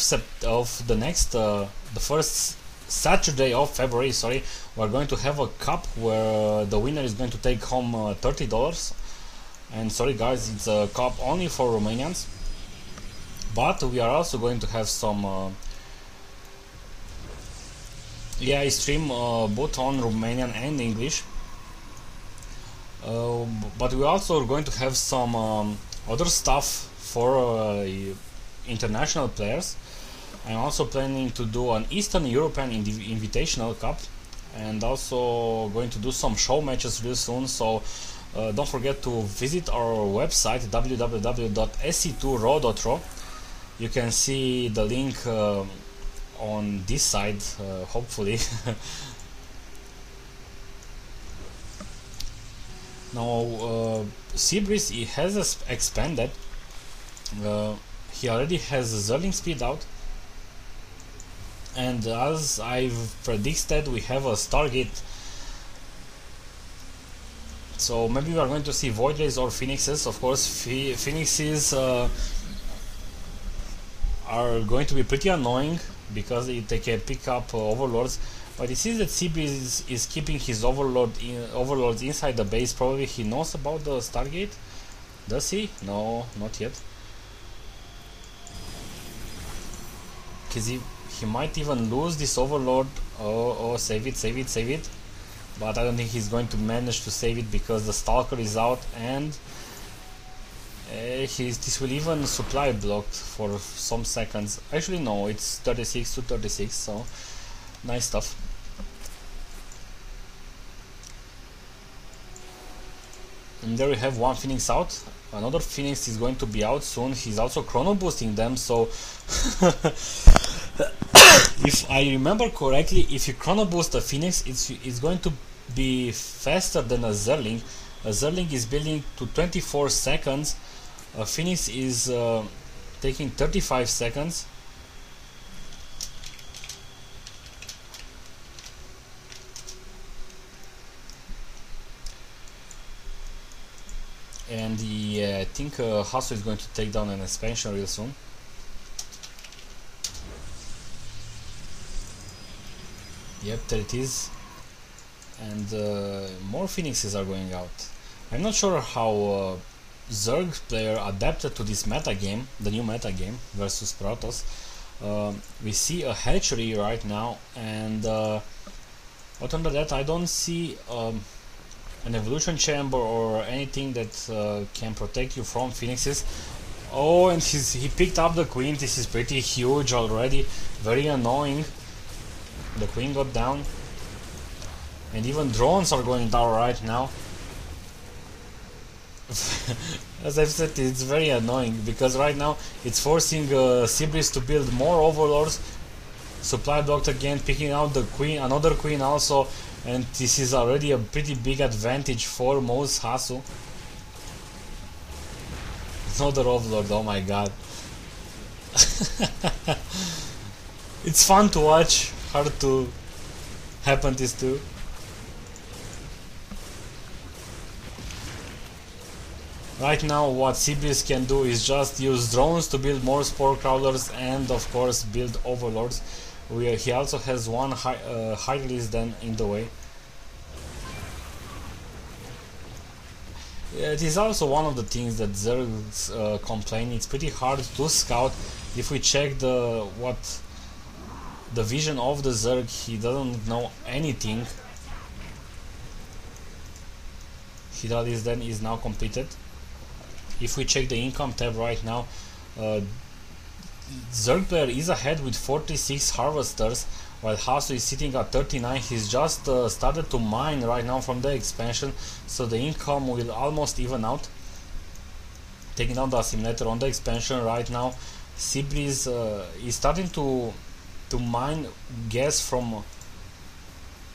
the first Saturday of February, sorry, we're going to have a cup where the winner is going to take home $30. And sorry guys, it's a cup only for Romanians, but we are also going to have some I stream both on Romanian and English, but we also are going to have some other stuff for international players. I'm also planning to do an Eastern European Invitational Cup, and also going to do some show matches real soon. So don't forget to visit our website www.sc2ro.ro. You can see the link on this side, hopefully. Now Seabreeze, he has expanded. He already has Zerling speed out, and as I've predicted, we have a Stargate. So maybe we are going to see Voidlays or Phoenixes. Of course, Phoenixes are going to be pretty annoying because they can pick up Overlords. But it seems that Seabreeze is keeping his Overlords inside the base. Probably he knows about the Stargate. Does he? No, not yet. Because he might even lose this Overlord. Oh, save it. But I don't think he's going to manage to save it, because the Stalker is out, and this will even supply blocked for some seconds. Actually no, it's 36 to 36, so nice stuff. And there we have one Phoenix out, another Phoenix is going to be out soon. He's also chrono boosting them, so if I remember correctly, if you chrono boost a Phoenix, it's going to be faster than a Zerling. A Zerling is building to 24 seconds. A Phoenix is taking 35 seconds. And I think Hasu is going to take down an expansion real soon. Yep, there it is. And more Phoenixes are going out. I'm not sure how Zerg player adapted to this meta game, the new meta game versus Protoss. We see a hatchery right now, and other than that, I don't see an evolution chamber or anything that can protect you from Phoenixes. Oh, and he picked up the queen. This is pretty huge already, very annoying. The queen got down, and even drones are going down right now. As I've said, it's very annoying because right now it's forcing Seabreeze to build more overlords. Supply blocked again, picking out the queen, another queen also, and this is already a pretty big advantage for most Hasu. Another overlord, oh my god. It's fun to watch, hard to happen this too. Right now what Seabreeze can do is just use drones to build more spore crawlers and of course build overlords. He also has one hydrolist then in the way. It is also one of the things that Zergs complain. It's pretty hard to scout. If we check the vision of the Zerg, he doesn't know anything. Hydralis then is now completed. If we check the income tab right now, Zerg player is ahead with 46 harvesters, while Hasu is sitting at 39. He's just started to mine right now from the expansion, so the income will almost even out. Taking down the assimilator on the expansion right now. Seabreeze is starting to mine gas from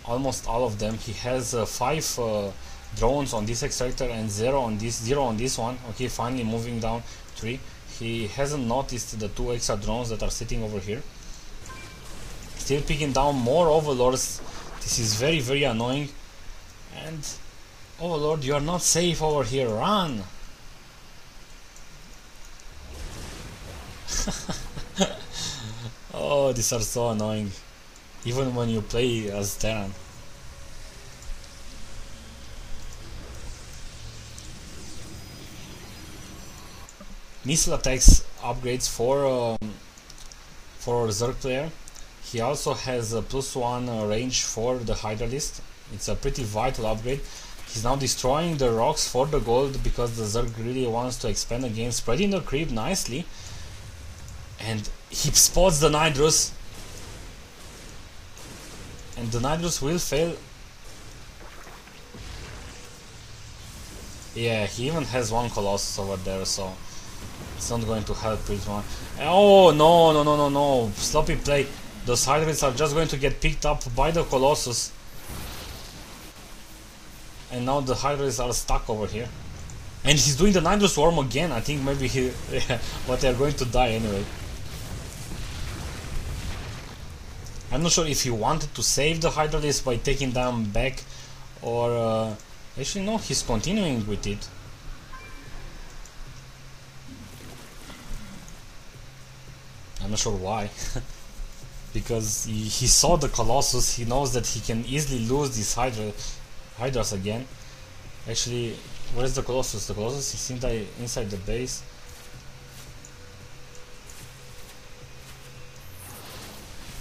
almost all of them. He has 5 drones on this extractor and 0 on this one. Okay, finally moving down 3. He hasn't noticed the 2 extra drones that are sitting over here. Still picking down more overlords. This is very, very annoying. And overlord, you are not safe over here. Run! Oh, these are so annoying. Even when you play as Terran. Missile attacks upgrades for our Zerg player. He also has a +1 range for the Hydralist. It's a pretty vital upgrade. He's now destroying the rocks for the gold because the Zerg really wants to expand again, spreading the creep nicely. And he spots the Nidrus. And the Nidrus will fail. Yeah, he even has one Colossus over there, so it's not going to help pretty much. Oh, no, no, no, no, no. Sloppy play. Those hydrates are just going to get picked up by the Colossus. And now the hydrates are stuck over here. And he's doing the Nidrus Swarm again. I think maybe but they're going to die anyway. I'm not sure if he wanted to save the hydrates by taking them back, or actually no, he's continuing with it. I'm not sure why. Because he saw the Colossus, he knows that he can easily lose these Hydras again. Actually, where's the Colossus? The Colossus is inside the base.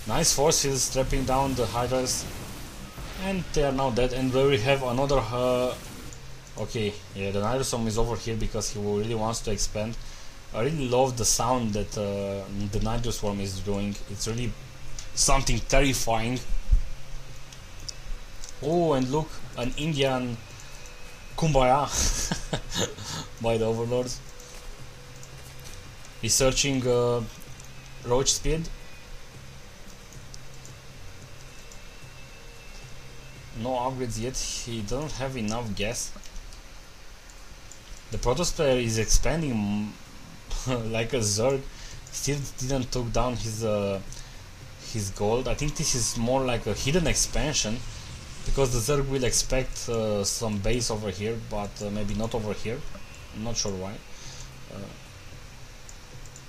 Nice force fields trapping down the Hydras. And they are now dead. And we have another... okay, yeah, the Nidrosome is over here because he really wants to expand. I really love the sound that the Nidrus Swarm is doing. It's really something terrifying. Oh, and look, an Indian Kumbaya. by the overlords. He's searching roach speed. No upgrades yet. He doesn't have enough gas. The Protoss player is expanding like a Zerg. Still didn't took down his gold. I think this is more like a hidden expansion, because the Zerg will expect some base over here, but maybe not over here. I'm not sure why.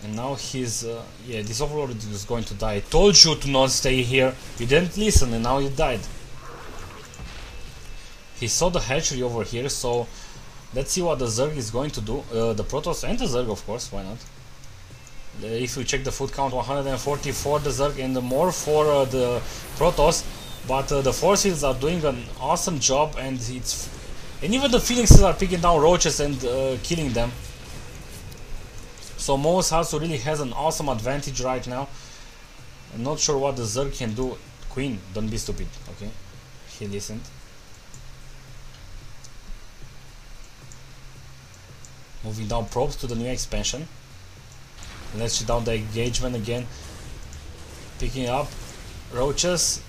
And now he's yeah, this overlord is going to die. I told you to not stay here. You didn't listen, and now you died. He saw the hatchery over here, so let's see what the Zerg is going to do. The Protoss and the Zerg, of course, why not? If you check the food count, 140 for the Zerg and more for the Protoss, but the force fields are doing an awesome job, and even the Phoenixes are picking down roaches and killing them. So Mo's Hasu really has an awesome advantage right now. I'm not sure what the Zerg can do. Queen, don't be stupid, okay? He listened. Moving down probes to the new expansion. Let's check down the engagement again. Picking up roaches.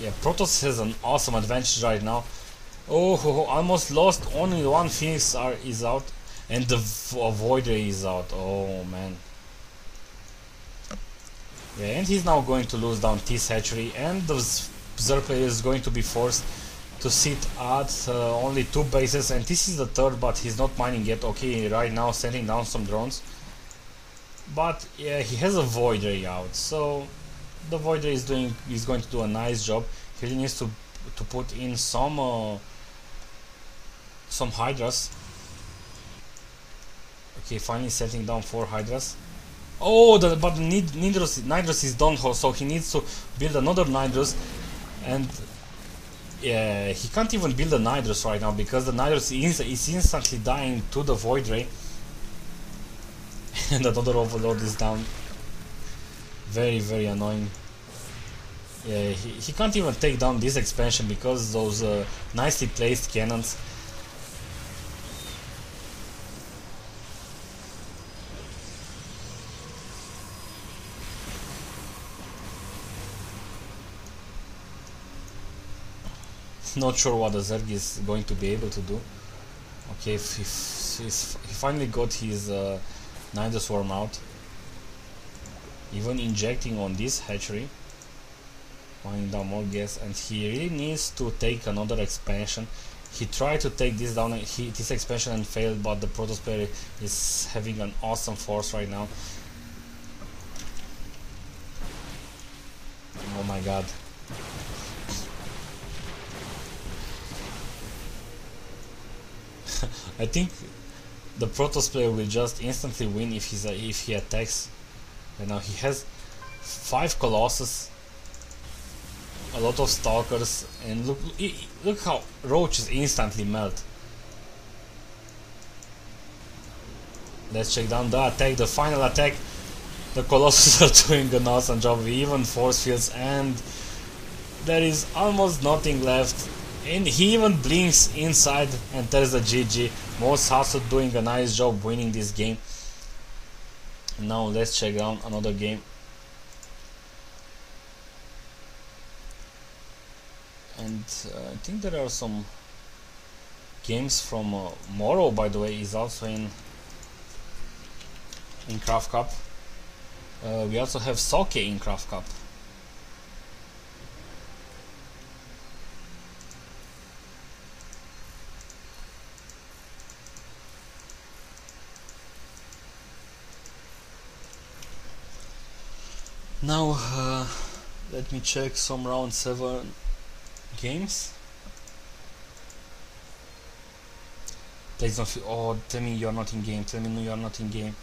Yeah, Protoss has an awesome advantage right now. Oh, almost lost. Only one Phoenix is out, and the Void Ray is out. Oh man. Yeah, and he's now going to lose down this hatchery, and the Zerg player is going to be forced to sit at only 2 bases, and this is the 3rd, but he's not mining yet. Okay, right now sending down some drones, but yeah, he has a Void Ray out, so the Void Ray is going to do a nice job. He really needs to put in some Hydras. Okay, finally setting down 4 Hydras. Oh, but the Nidrus is done, so he needs to build another Nidrus, and yeah, he can't even build a Nidrus right now because the Nidrus is instantly dying to the Void Ray. And another Overlord is down. Very, very annoying. Yeah, he can't even take down this expansion because those nicely placed cannons. Not sure what the Zerg is going to be able to do. Okay, he finally got his Nidus Swarm out. Even injecting on this hatchery. Finding down more gas, and he really needs to take another expansion. He tried to take this down, this expansion, and failed, but the Protoss player is having an awesome force right now. Oh my god. I think the Protoss player will just instantly win if he attacks. And now he has 5 Colossus, a lot of Stalkers, and look how roaches instantly melt. Let's check down the attack, the final attack. The Colossus are doing an awesome job, even force fields, and there is almost nothing left. And he even blinks inside and tells the GG. Most also doing a nice job winning this game. Now let's check down another game. And I think there are some games from Moro, by the way, is also in CraftCup. We also have Soke in CraftCup. Now let me check some round 7 games. Please don't feel, oh, tell me you're not in game, tell me no, you're not in game.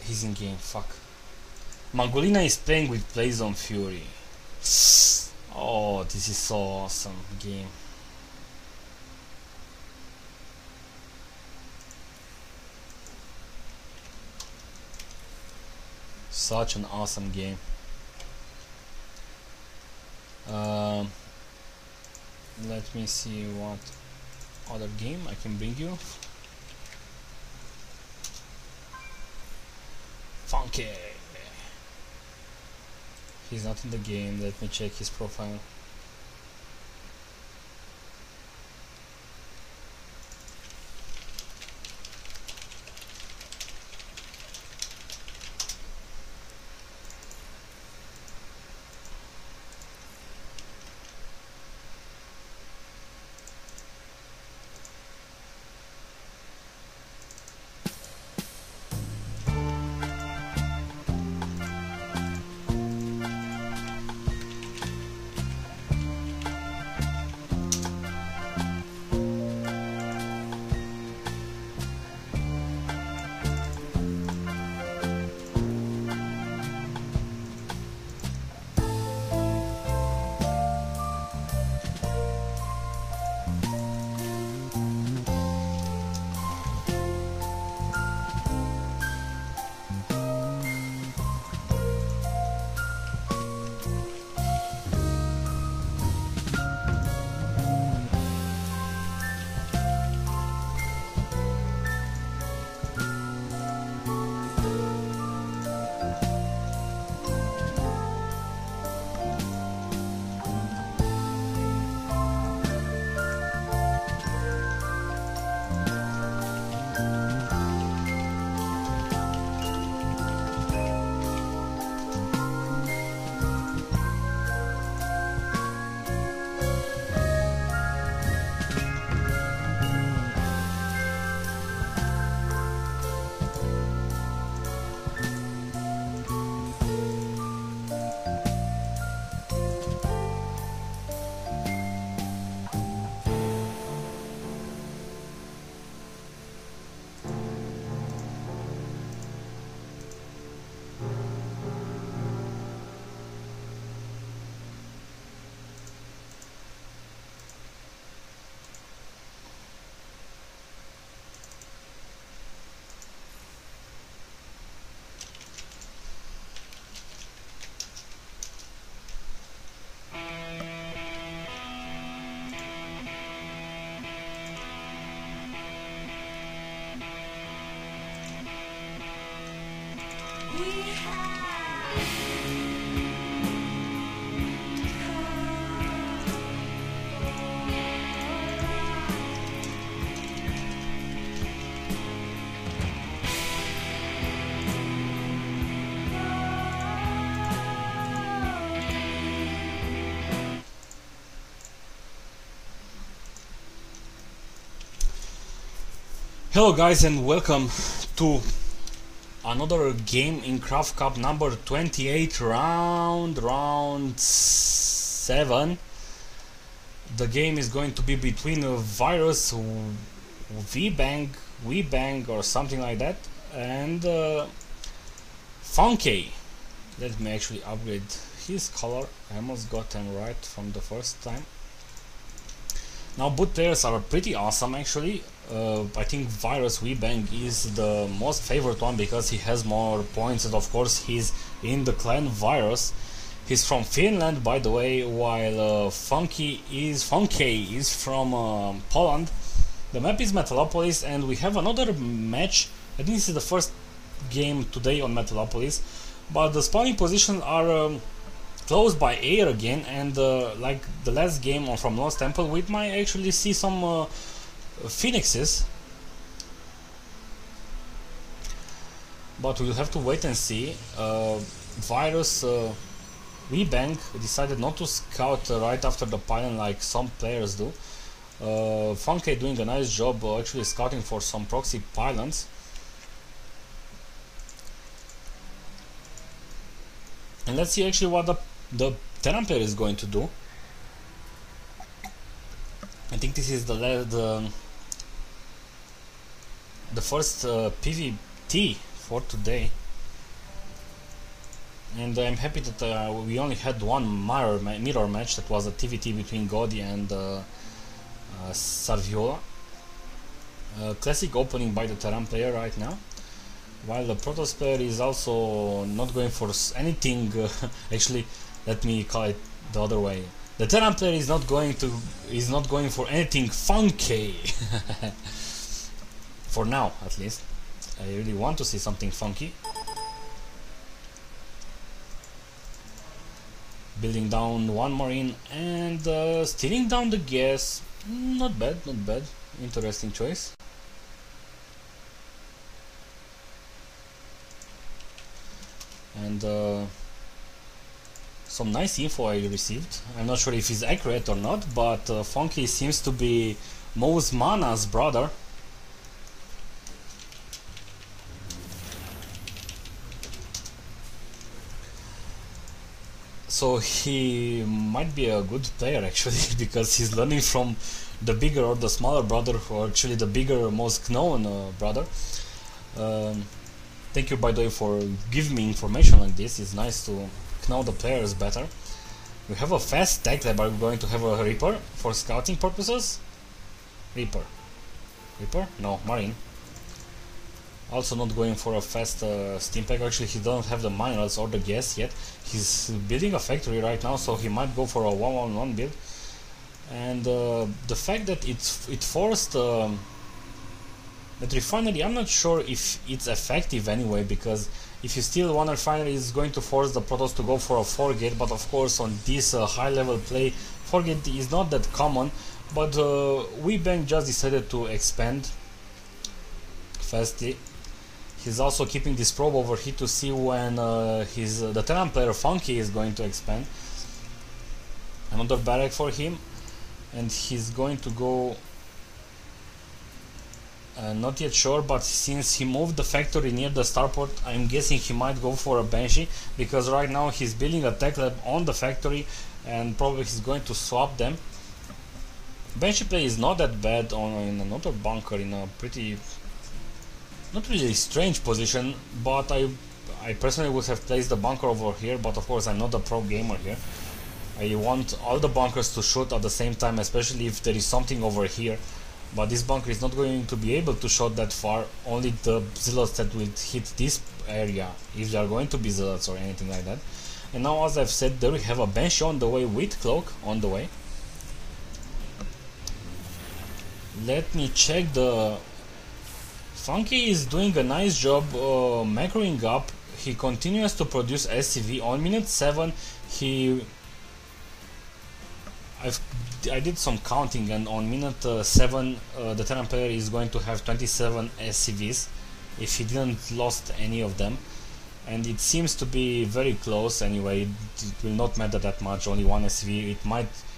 He's in game, fuck. Mangolina is playing with Blazon Fury. Oh, this is so awesome game. Such an awesome game. Let me see what other game I can bring you. Funky! He's not in the game. Let me check his profile. Hello guys and welcome to another game in CraftCup number 28, round 7. The game is going to be between a Virus, V-Bang or something like that, and Funky. Let me actually upgrade his color. I almost got him right from the first time. Now both players are pretty awesome actually. I think Virus V-Bang is the most favorite one because he has more points, and of course he's in the clan Virus. He's from Finland, by the way, while Funky is from Poland. The map is Metalopolis, and we have another match. I think this is the first game today on Metalopolis, but the spawning positions are close by air again, and like the last game from Lost Temple, we might actually see some phoenixes, but we'll have to wait and see. Virus V-Bang decided not to scout right after the pylon like some players do. Funky doing a nice job actually scouting for some proxy pylons. And let's see actually what the Terran player is going to do. I think this is the first PvT for today, and I'm happy that we only had one mirror match. That was a TvT between Godi and Sarviola. Classic opening by the Terran player right now, while the Protoss player is also not going for anything. Actually, let me call it the other way. The Terran player is not going for anything funky. For now, at least. I really want to see something funky. Building down one marine and stealing down the gas. Not bad, not bad. Interesting choice. And some nice info I received. I'm not sure if it's accurate or not, but Funky seems to be Mo's Mana's brother. So he might be a good player actually, because he's learning from the bigger or the smaller brother, or actually the bigger, most known brother. Thank you, by the way, for giving me information like this. It's nice to know the players better. We have a fast tech lab. Are we going to have a Reaper for scouting purposes? Reaper. No, Marine. Also not going for a fast steam pack. Actually, he doesn't have the minerals or the gas yet. He's building a factory right now, so he might go for a 1-1-1 build. And the fact that it forced that refinery, I'm not sure if it's effective anyway, because if you steal one refinery, it's going to force the Protoss to go for a 4-gate, but of course on this high level play, 4-gate is not that common. But WeBank just decided to expand fastly. He's also keeping this probe over here to see when the Terran player Funky is going to expand. Another barrack for him, and he's going to go. Not yet sure, but since he moved the factory near the starport, I'm guessing he might go for a Banshee, because right now he's building a tech lab on the factory and probably he's going to swap them. Banshee play is not that bad in another bunker in a pretty, not really strange position, but I personally would have placed the bunker over here, but of course I'm not a pro gamer here. I want all the bunkers to shoot at the same time, especially if there is something over here. But this bunker is not going to be able to shoot that far, only the zealots that will hit this area, if they are going to be zealots or anything like that. And now, as I've said, there we have a Banshee on the way with Cloak on the way. Let me check the... Funky is doing a nice job macroing up. He continues to produce SCV. On minute 7 I did some counting, and on minute 7 the Terran player is going to have 27 SCVs if he didn't lost any of them, and it seems to be very close anyway. It will not matter that much, only one SCV.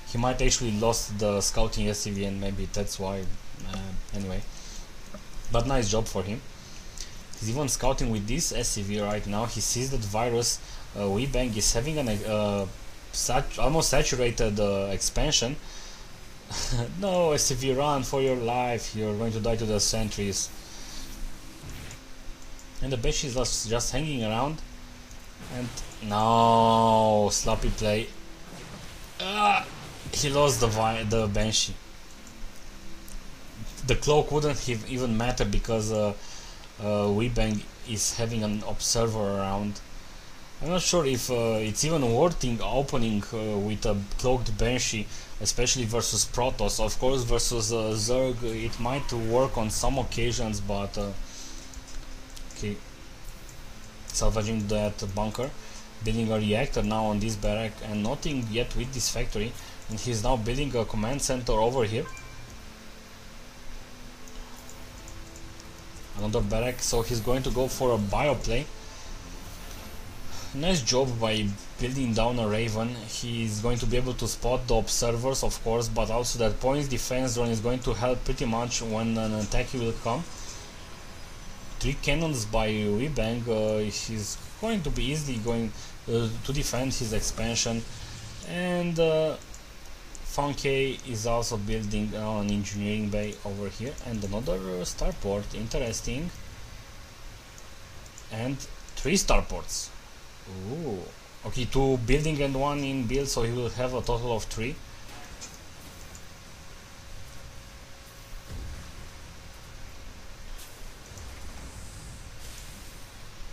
He might actually lost the scouting SCV, and maybe that's why. Anyway, but nice job for him. He's even scouting with this SCV right now. He sees that Virus WeBank is having an almost saturated expansion. No, SCV, run for your life, you're going to die to the sentries. And the Banshee is just hanging around, and no, sloppy play. He lost the Banshee. The Cloak wouldn't even matter, because WeBank is having an observer around. I'm not sure if it's even worth opening with a cloaked Banshee, especially versus Protoss. Of course, versus Zerg it might work on some occasions, but okay. Salvaging that bunker, building a reactor now on this barrack, and nothing yet with this factory. And he's now building a command center over here. Another barrack, so he's going to go for a bio play. Nice job by building down a Raven. He's going to be able to spot the observers, of course, but also that points defense drone is going to help pretty much when an attack will come. 3 cannons by WeBank. He's going to be easily going to defend his expansion. And Funky is also building an engineering bay over here, and another starport. Interesting. And 3 starports. Ooh. Okay, 2 building and 1 in build, so he will have a total of 3.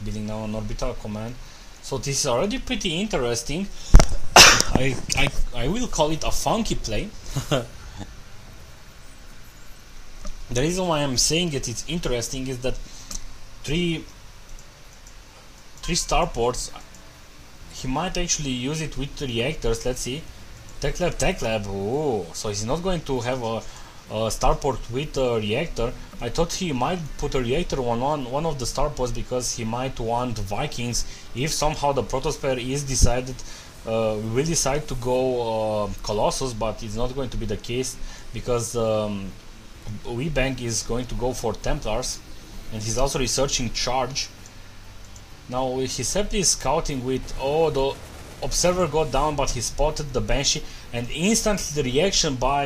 Building now an orbital command. So this is already pretty interesting. I will call it a funky play. The reason why I'm saying that it's interesting is that three starports, he might actually use it with the reactors. Let's see. Tech lab. Oh, so he's not going to have a starport with a reactor. I thought he might put a reactor on one of the starports because he might want Vikings if somehow the Protosphere is decided. We will decide to go Colossus, but it's not going to be the case because WeBank is going to go for Templars, and he's also researching Charge. Now he's simply scouting with, oh, the Observer got down, but he spotted the Banshee, and instantly the reaction by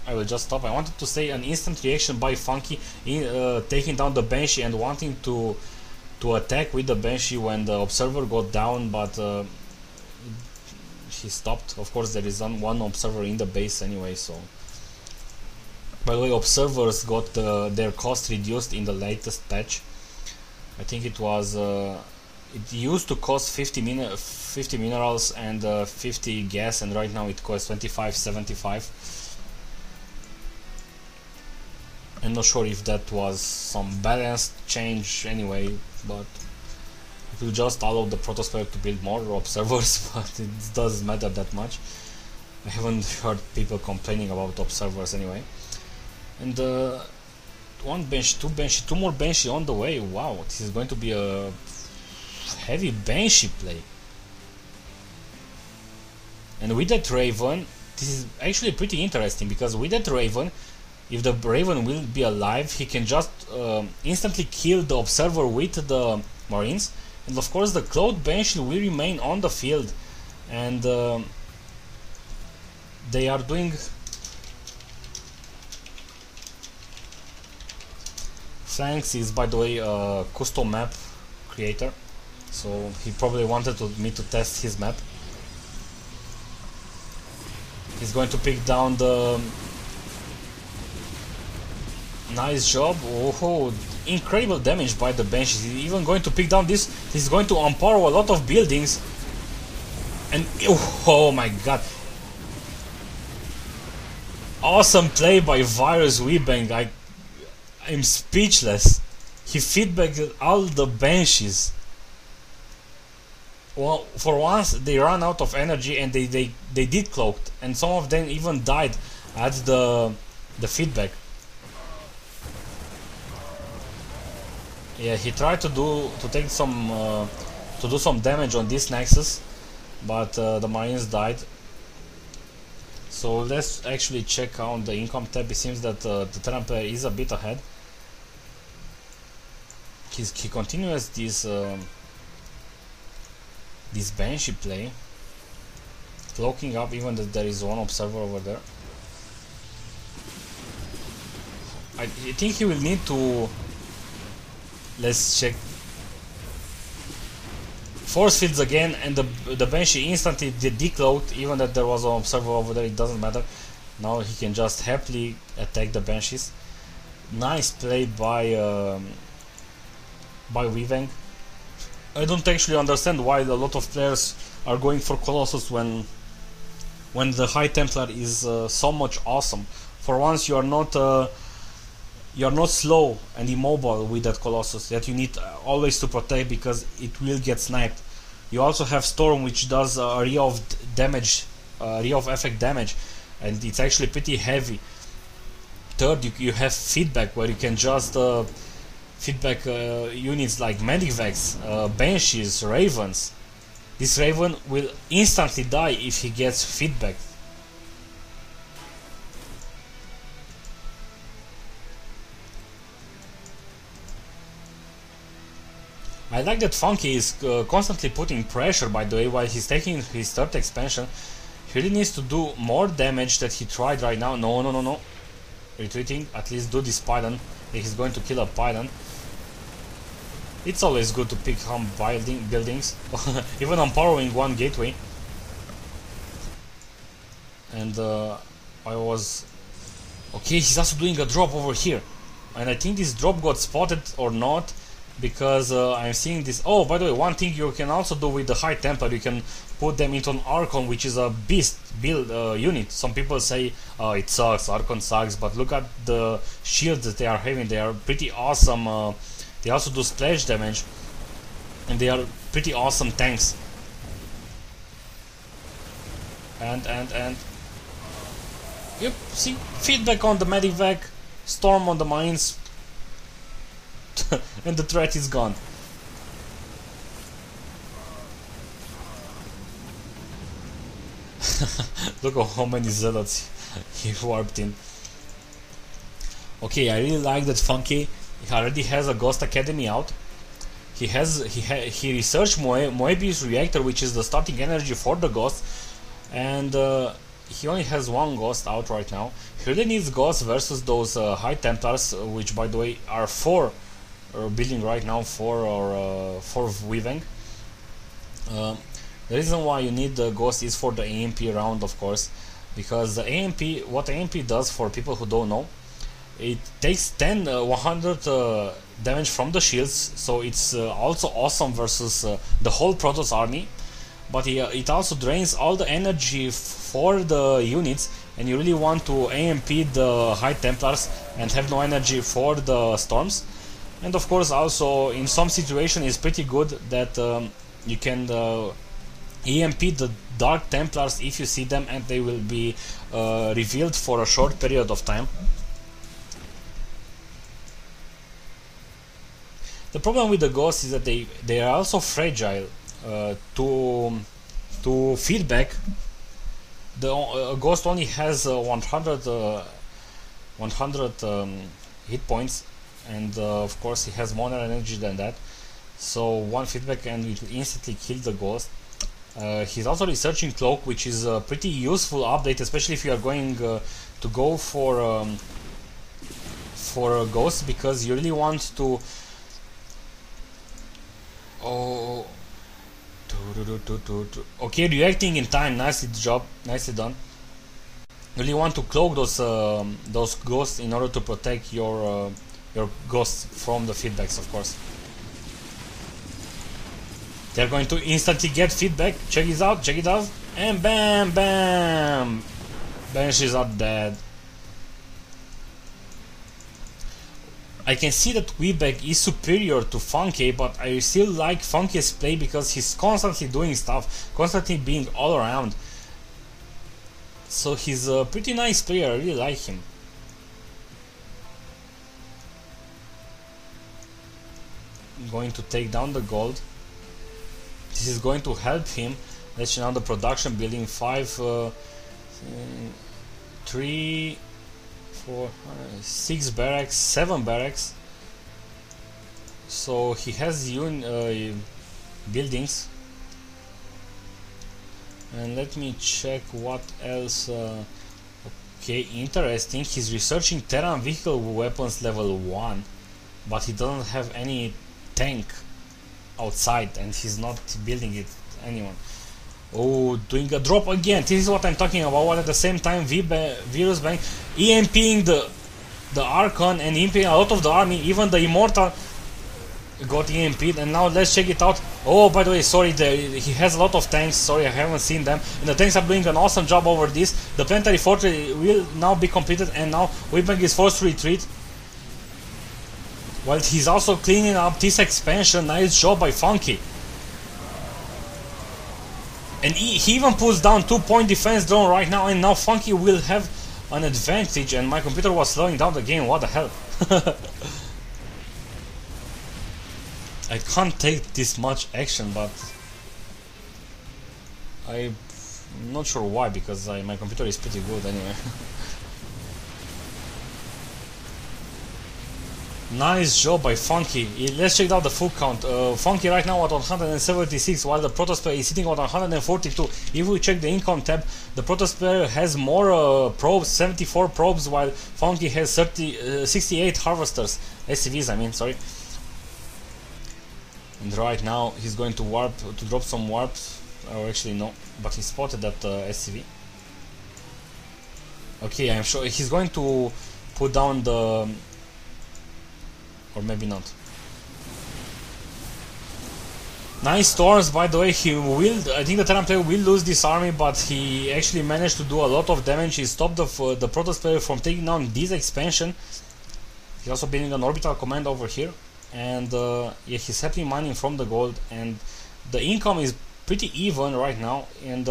I will just stop. I wanted to say an instant reaction by Funky in taking down the Banshee and wanting to attack with the Banshee when the Observer got down, but he stopped. Of course, there is one Observer in the base anyway, so. By the way, Observers got their cost reduced in the latest patch. I think it was it used to cost 50 minerals and 50 gas, and right now it costs 25.75. I'm not sure if that was some balanced change anyway, but it will just allow the Protosphere to build more observers, but it doesn't matter that much. I haven't heard people complaining about observers anyway. And one Banshee, two more Banshee on the way. Wow, this is going to be a heavy Banshee play. And with that Raven, this is actually pretty interesting, because with that Raven, if the Raven will be alive, he can just instantly kill the Observer with the Marines, and of course the Cloud Banshee will remain on the field, and they are doing Flanks is, by the way, a custom map creator, so he probably wanted me to test his map. He's going to pick down the... Nice job. Oh, incredible damage by the Banshees. He's even going to pick down this. He's going to empower a lot of buildings. And oh my god. Awesome play by Virus WeBank. I'm speechless. He feedbacked all the Banshees. Well, for once they ran out of energy and they did cloaked, and some of them even died at the feedback. Yeah, he tried to do some damage on this Nexus, but the Marines died. So let's actually check out the income tab. It seems that the Terran player is a bit ahead. He continues this Banshee play, cloaking up even that there is one observer over there. I think he will need to... Let's check. Force fields again, and the Banshee instantly decloaked, even that there was an observer over there. It doesn't matter. Now he can just happily attack the Banshees. Nice play by WeBank. I don't actually understand why a lot of players are going for Colossus when the High Templar is so much awesome. For once, you are not slow and immobile with that Colossus that you need always to protect, because it will get sniped. You also have Storm, which does a ray of damage, ray of effect damage, and it's actually pretty heavy. Third, you have feedback, where you can just feedback units like Medivacks, Banshees, Ravens. This Raven will instantly die if he gets feedback. I like that Funky is constantly putting pressure, by the way, while he's taking his third expansion. He really needs to do more damage that he tried right now. No. Retreating, at least do this Pylon. He's going to kill a Pylon. It's always good to pick home buildings, even empowering one gateway. And I was... Okay, he's also doing a drop over here. And I think this drop got spotted or not. because I'm seeing this. Oh, by the way, one thing you can also do with the High Templar, you can put them into an Archon, which is a beast build unit. Some people say it sucks, Archon sucks, but look at the shields that they are having. They are pretty awesome. They also do splash damage, and they are pretty awesome tanks. And yep, see, feedback on the medivac, storm on the mines, and the threat is gone. Look at how many zealots he warped in. Okay, I really like that Funky already has a Ghost Academy out. He researched Moebius reactor, which is the starting energy for the Ghost, and he only has one Ghost out right now. He really needs Ghosts versus those High Templars, which by the way are 4 building right now, 4 or 4 weaving. The reason why you need the Ghost is for the AMP round, of course, because the AMP, what AMP does, for people who don't know, it takes 100 damage from the shields, so it's also awesome versus the whole Protoss army. But it also drains all the energy for the units, and you really want to AMP the High Templars and have no energy for the Storms. And of course also in some situation it's pretty good that you can EMP the Dark Templars if you see them, and they will be revealed for a short period of time. The problem with the Ghosts is that they are also fragile. To feedback, the Ghost only has 100 hit points, and of course he has more energy than that, so one feedback and it will instantly kill the Ghost. He's also researching Cloak, which is a pretty useful update, especially if you are going to go for a Ghost, because you really want to okay, reacting in time, nicely job, nicely done. You really want to cloak those Ghosts in order to protect your Ghosts from the feedbacks, of course. They're going to instantly get feedback. Check it out, and bam, bam! Banshees are dead. I can see that Weebeck is superior to Funky, but I still like Funky's play because he's constantly doing stuff, constantly being all around. So he's a pretty nice player, I really like him. I'm going to take down the gold. This is going to help him. Let's check out the production building. 3, 4, 6 barracks, 7 barracks. So he has buildings. And let me check what else. Okay, interesting. He's researching Terran vehicle weapons level 1, but he doesn't have any tank outside, and he's not building it anyone. Oh, doing a drop again. This is what I'm talking about. While at the same time, Virus Bank EMPing the Archon and EMPing a lot of the army. Even the Immortal got EMP'd. And now let's check it out. Oh, by the way, sorry, he has a lot of tanks. Sorry, I haven't seen them. And the tanks are doing an awesome job over this. The planetary fortress will now be completed, and now Weebank is forced to retreat. While he's also cleaning up this expansion. Nice job by Funky. And he even puts down 2-point defense drone right now, and now Funky will have an advantage, and my computer was slowing down the game. What the hell? I can't take this much action, but I'm not sure why, because my computer is pretty good anyway. Nice job by Funky. Let's check out the full count. Funky right now at 176, while the Protoss player is sitting at 142. If we check the income tab, the Protoss player has more probes, 74 probes, while Funky has 68 harvesters. SCVs, I mean, sorry. And right now he's going to drop some warps. Or actually no, but he spotted that SCV. Okay, I'm sure he's going to put down the... or maybe not. Nice storms, by the way. I think the Terran player will lose this army, but he actually managed to do a lot of damage. He stopped the Protoss player from taking down this expansion. He's also building an orbital command over here, and yeah, he's happily mining from the gold, and the income is pretty even right now, and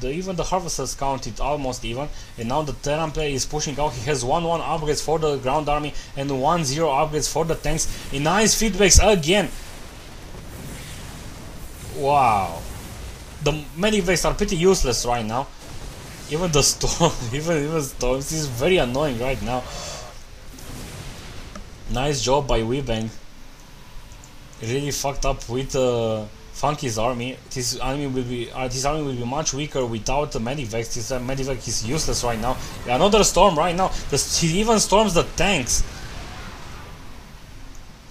even the harvesters count it almost even. And now the Terran player is pushing out. He has 1-1 upgrades for the ground army and 1-0 upgrades for the tanks. And nice feedbacks again. Wow, the medivacs are pretty useless right now. Even the storm, even storms is very annoying right now. Nice job by Weebang. Really fucked up with Funky's army. This army will be much weaker without the medivacs. This medivac is useless right now. Another storm right now. He even storms the tanks,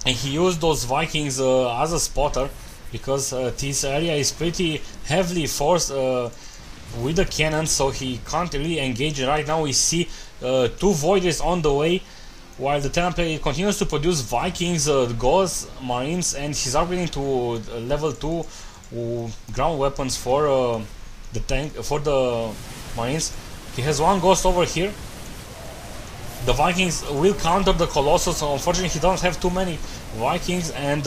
and he used those Vikings as a spotter, because this area is pretty heavily forced with the cannons, so he can't really engage. Right now we see 2 Voiders on the way, while the Terran player continues to produce Vikings, Gauls, Marines, and he's upgrading to level 2 ground weapons for the tank, for the Marines. He has 1 Ghost over here. The Vikings will counter the Colossus, so unfortunately he doesn't have too many Vikings, and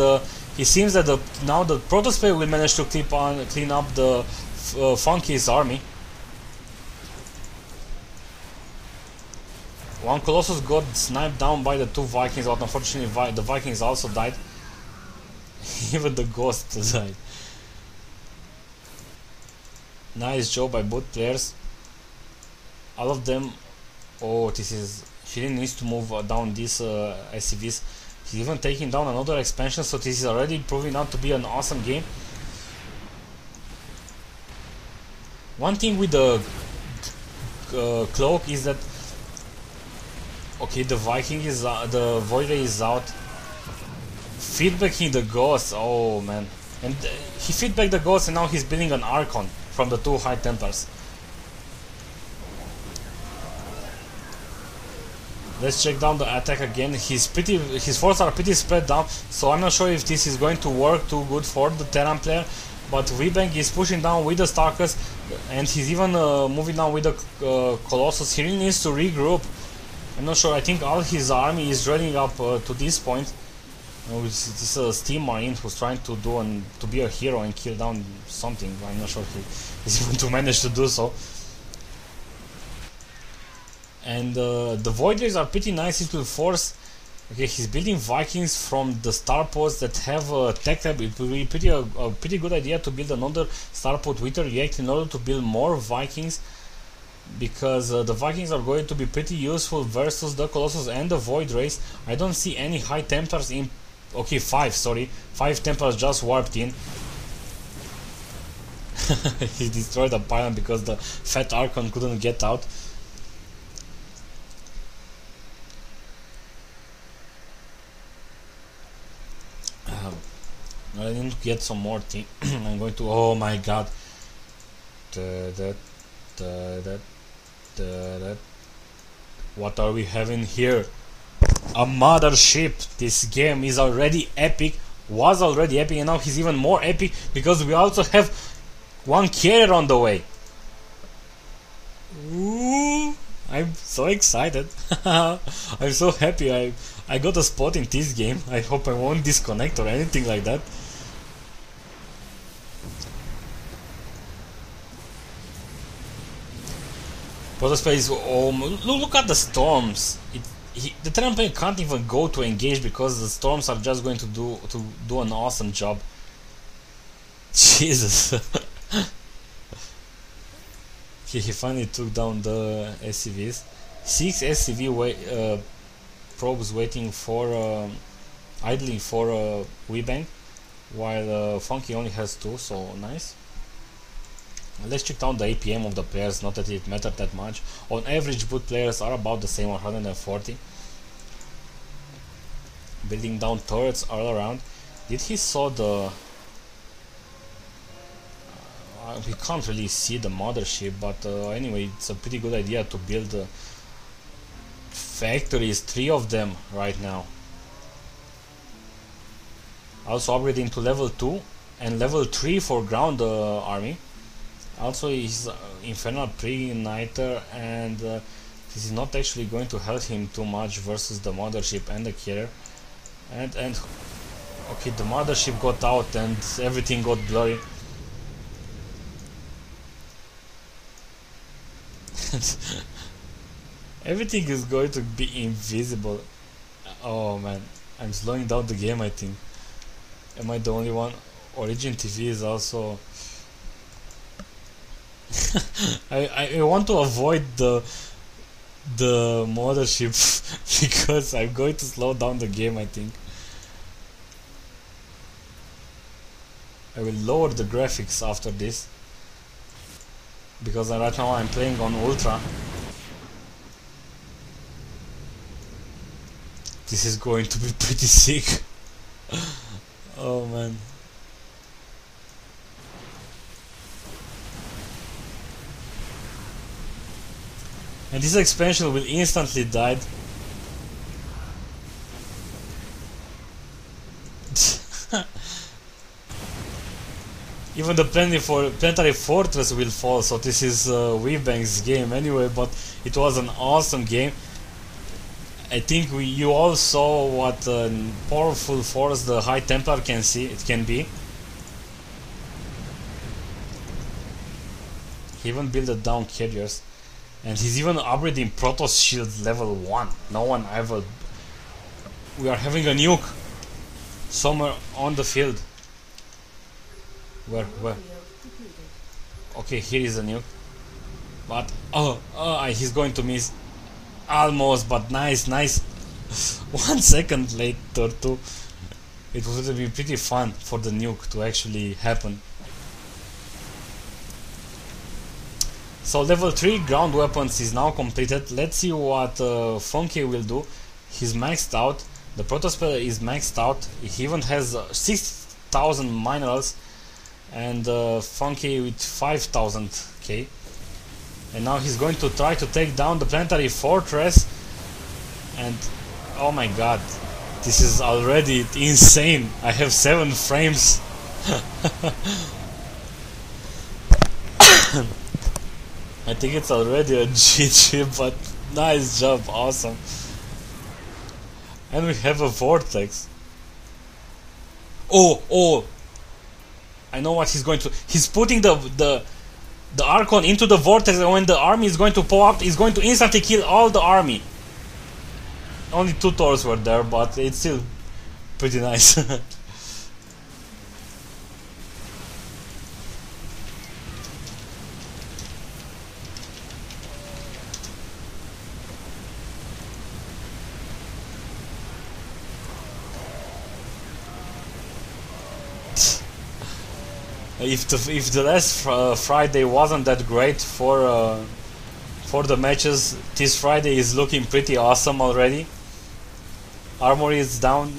it seems that now the Protoss player will manage to clean up the Funky's army. 1 Colossus got sniped down by the 2 Vikings, but unfortunately the Vikings also died. Even the Ghost died. Nice job by both players. All of them. Oh, this is. He needs to move down these SCVs. He's even taking down another expansion, so this is already proving out to be an awesome game. One thing with the cloak is that, okay, the Viking is the Void Ray is out. Feedbacking the Ghost, oh man, and he feedbacked the Ghost, and now he's building an Archon from the 2 High Templars. Let's check down the attack again. His forces are pretty spread down, so I'm not sure if this is going to work too good for the Terran player. But Weebang is pushing down with the Starkers, and he's even moving down with the Colossus. He really needs to regroup. I'm not sure. I think all his army is running up to this point. This is a Steam Marine who's trying to to be a hero and kill down something. I'm not sure he's even to manage to do so. And the Voiders are pretty nice. It will force. Okay, he's building Vikings from the starports that have tech tab. It will be a pretty good idea to build another starport with a react in order to build more Vikings, because the Vikings are going to be pretty useful versus the Colossus and the Void Race. I don't see any High Templars in. Okay, 5 Templars just warped in. He destroyed the pylon because the fat Archon couldn't get out. I need to get some more things. I'm going to. Oh my god. What are we having here? A mothership. This game is already epic. Was already epic, and now he's even more epic because we also have 1 carrier on the way. Ooh, I'm so excited. I'm so happy. I got a spot in this game. I hope I won't disconnect or anything like that. Protoss player is. Oh, look at the storms. The Terran player can't even go to engage because the storms are just going to do an awesome job. Jesus. Okay, he finally took down the SCVs. 6 SCV probes waiting for idling for Weebang, while Funky only has 2, so nice. Let's check down the APM of the players, not that it mattered that much. On average, both players are about the same, 140. Building down turrets all around. Did he saw the... we can't really see the mothership, but anyway, it's a pretty good idea to build factories, 3 of them right now. Also upgrading to level 2, and level 3 for ground army. Also he's Infernal Pre-Igniter, and this is not actually going to help him too much versus the mothership and the carrier. And okay, the mothership got out and everything got blurry. Everything is going to be invisible. Oh man, I'm slowing down the game, I think. Am I the only one? Origin TV is also... I want to avoid the mothership because I'm going to slow down the game, I think. I will lower the graphics after this because right now I'm playing on Ultra. This is going to be pretty sick. Oh man. And this expansion will instantly die. Even the planetary fortress will fall, so this is Weebank's game anyway, but it was an awesome game. I think you all saw what powerful force the High Templar can be. He even built down carriers. And he's even upgrading Protoss shield level 1. No one ever... We are having a nuke somewhere on the field. Where? Okay, here is a nuke. But he's going to miss. Almost, but nice. 1 second later too. It would have been pretty fun for the nuke to actually happen. So level 3 ground weapons is now completed. Let's see what Funky will do. He's maxed out. The Protospeller is maxed out. He even has 6,000 minerals, and Funky with 5,000k. And now he's going to try to take down the planetary fortress. And oh my god, this is already insane. I have 7 frames. I think it's already a GG, but nice job, awesome. And we have a vortex. Oh! I know what he's going to... He's putting the Archon into the vortex, and when the army is going to pop up, he's going to instantly kill all the army. Only 2 Thors were there, but it's still pretty nice. If the last Friday wasn't that great for the matches, this Friday is looking pretty awesome already. Armory is down.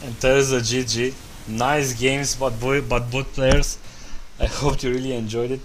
And there's a GG. Nice games, but both players. I hope you really enjoyed it.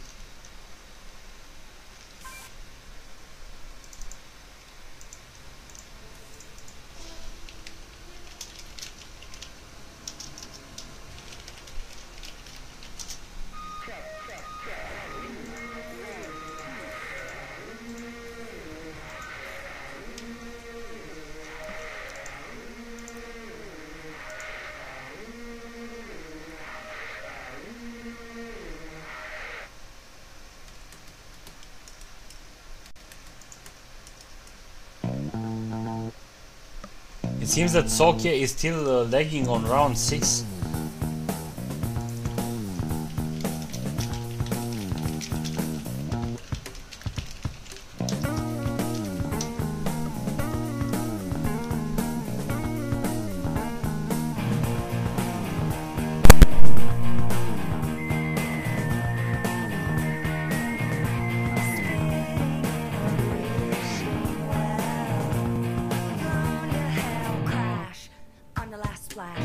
It seems that Sokia is still lagging on round 6. Flash.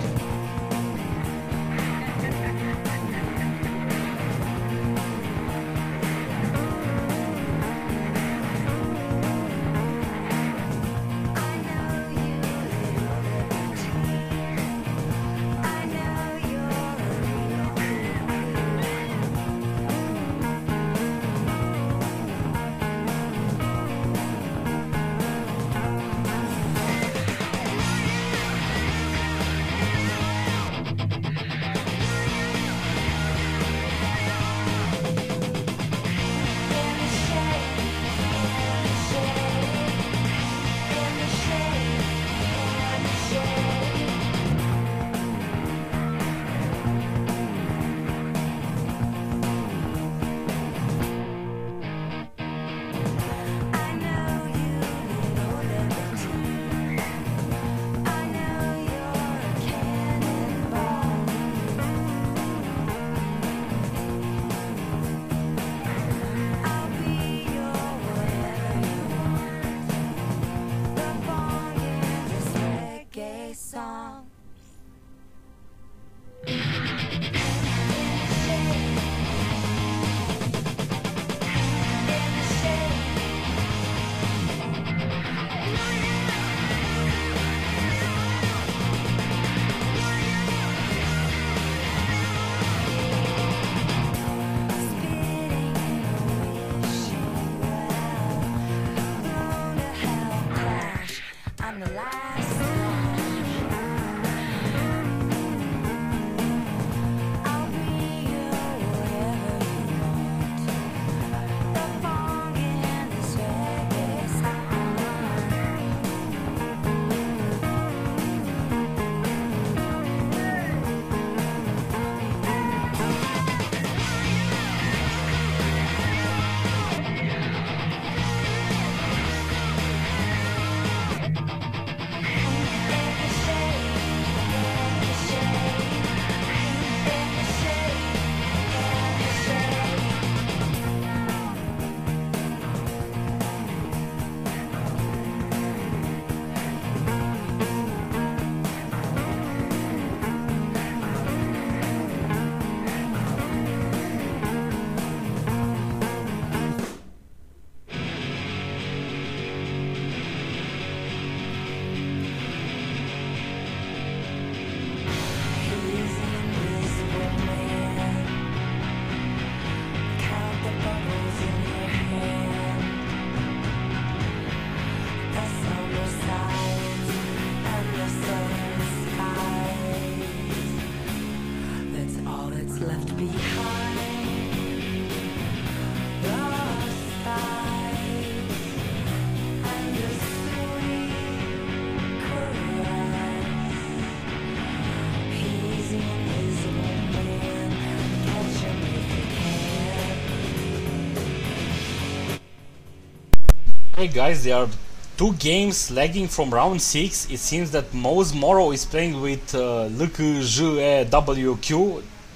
Hey guys, there are two games lagging from round 6. It seems that Moz Morrow is playing with LKJWQ,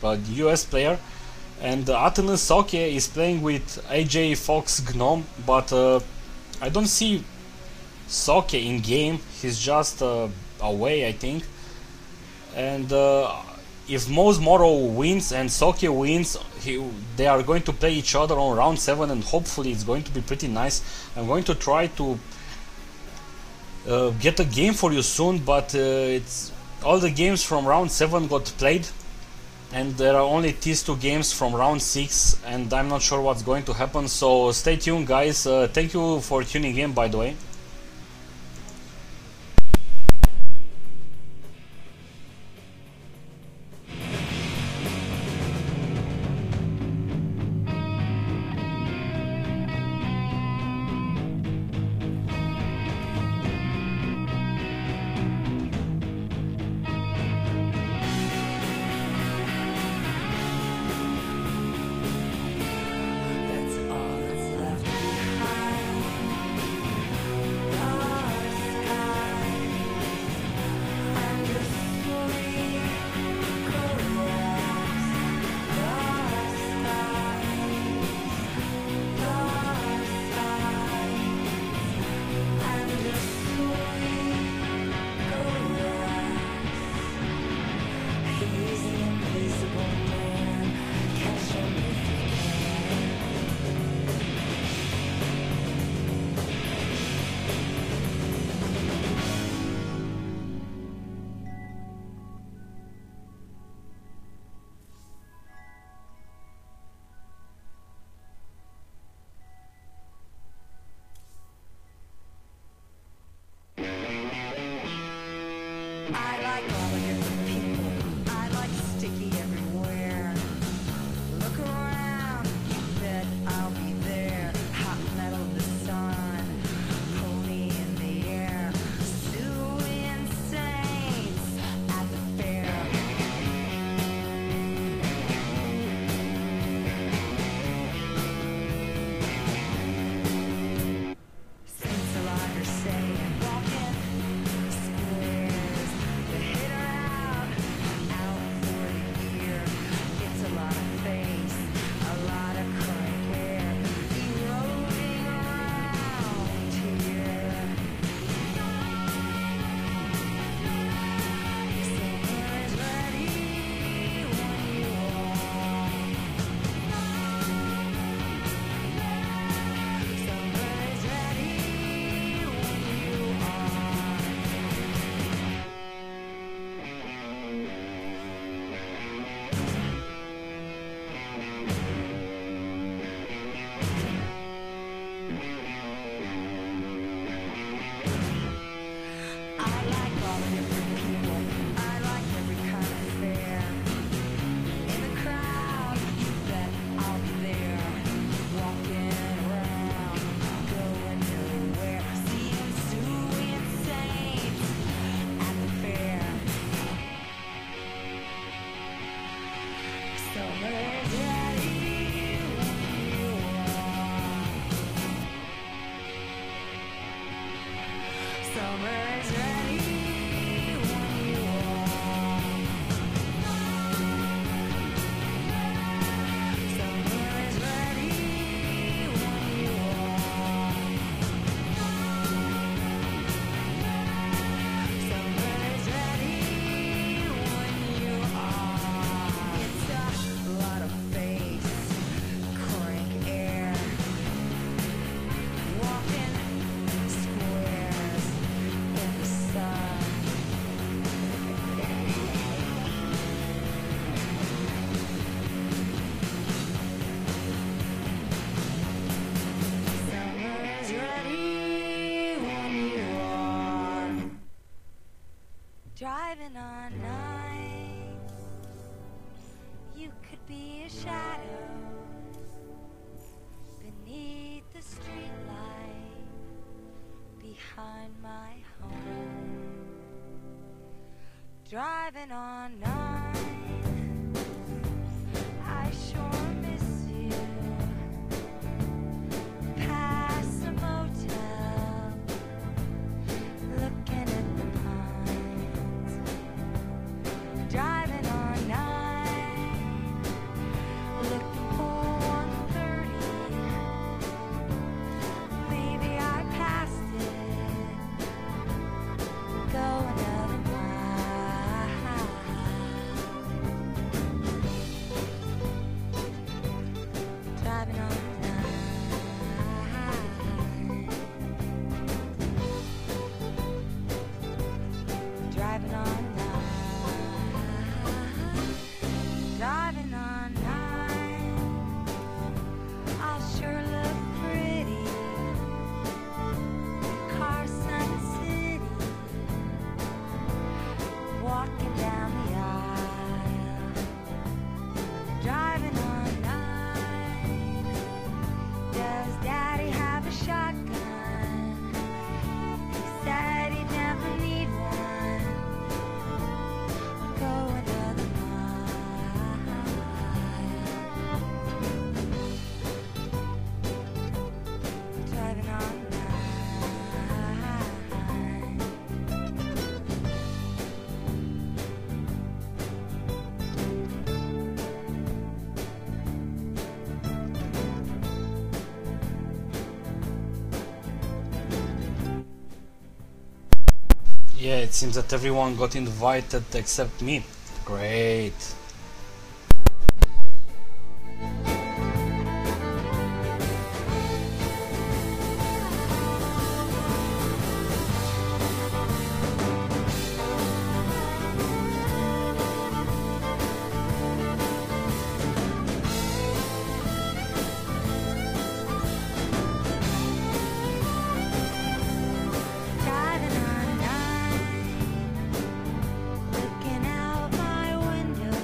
a US player, and Athena Soke is playing with AJ Fox Gnome, but I don't see Soke in game. He's just away, I think. And if Moz Morrow wins and Soke wins, they are going to play each other on round 7, and hopefully it's going to be pretty nice. I'm going to try to get a game for you soon, but it's all the games from round 7 got played, and there are only these two games from round 6, and I'm not sure what's going to happen, so stay tuned guys. Thank you for tuning in, by the way. I like all the different people. I like sticky everywhere. Look around, you bet I'll be there. Hot metal, the sun, pony in the air. Suing saints at the fair. Saints alive are saying, walking squares. The hit around, out for the year. It's a lot of face, a lot of current air. Eroding around here. Summer is ready when you are. Summer is ready when you are. I like all the different people. I like every kind of fair. In the crowd, you bet I'll be there. Walking around, going nowhere. Seeing suing saints at the fair. Summer is ready when you are. Summer is ready when you are. Summer is ready when you are. Summer is ready when you are. It's a lot of face, crank air. Walking squares in the sun. Summer is ready when you are. Driving on nights, you could be a shadow beneath the streetlight behind my home. Driving on nights, I sure miss you. Past the motel Yeah, it seems that everyone got invited except me. Great. Driving on night, looking out my window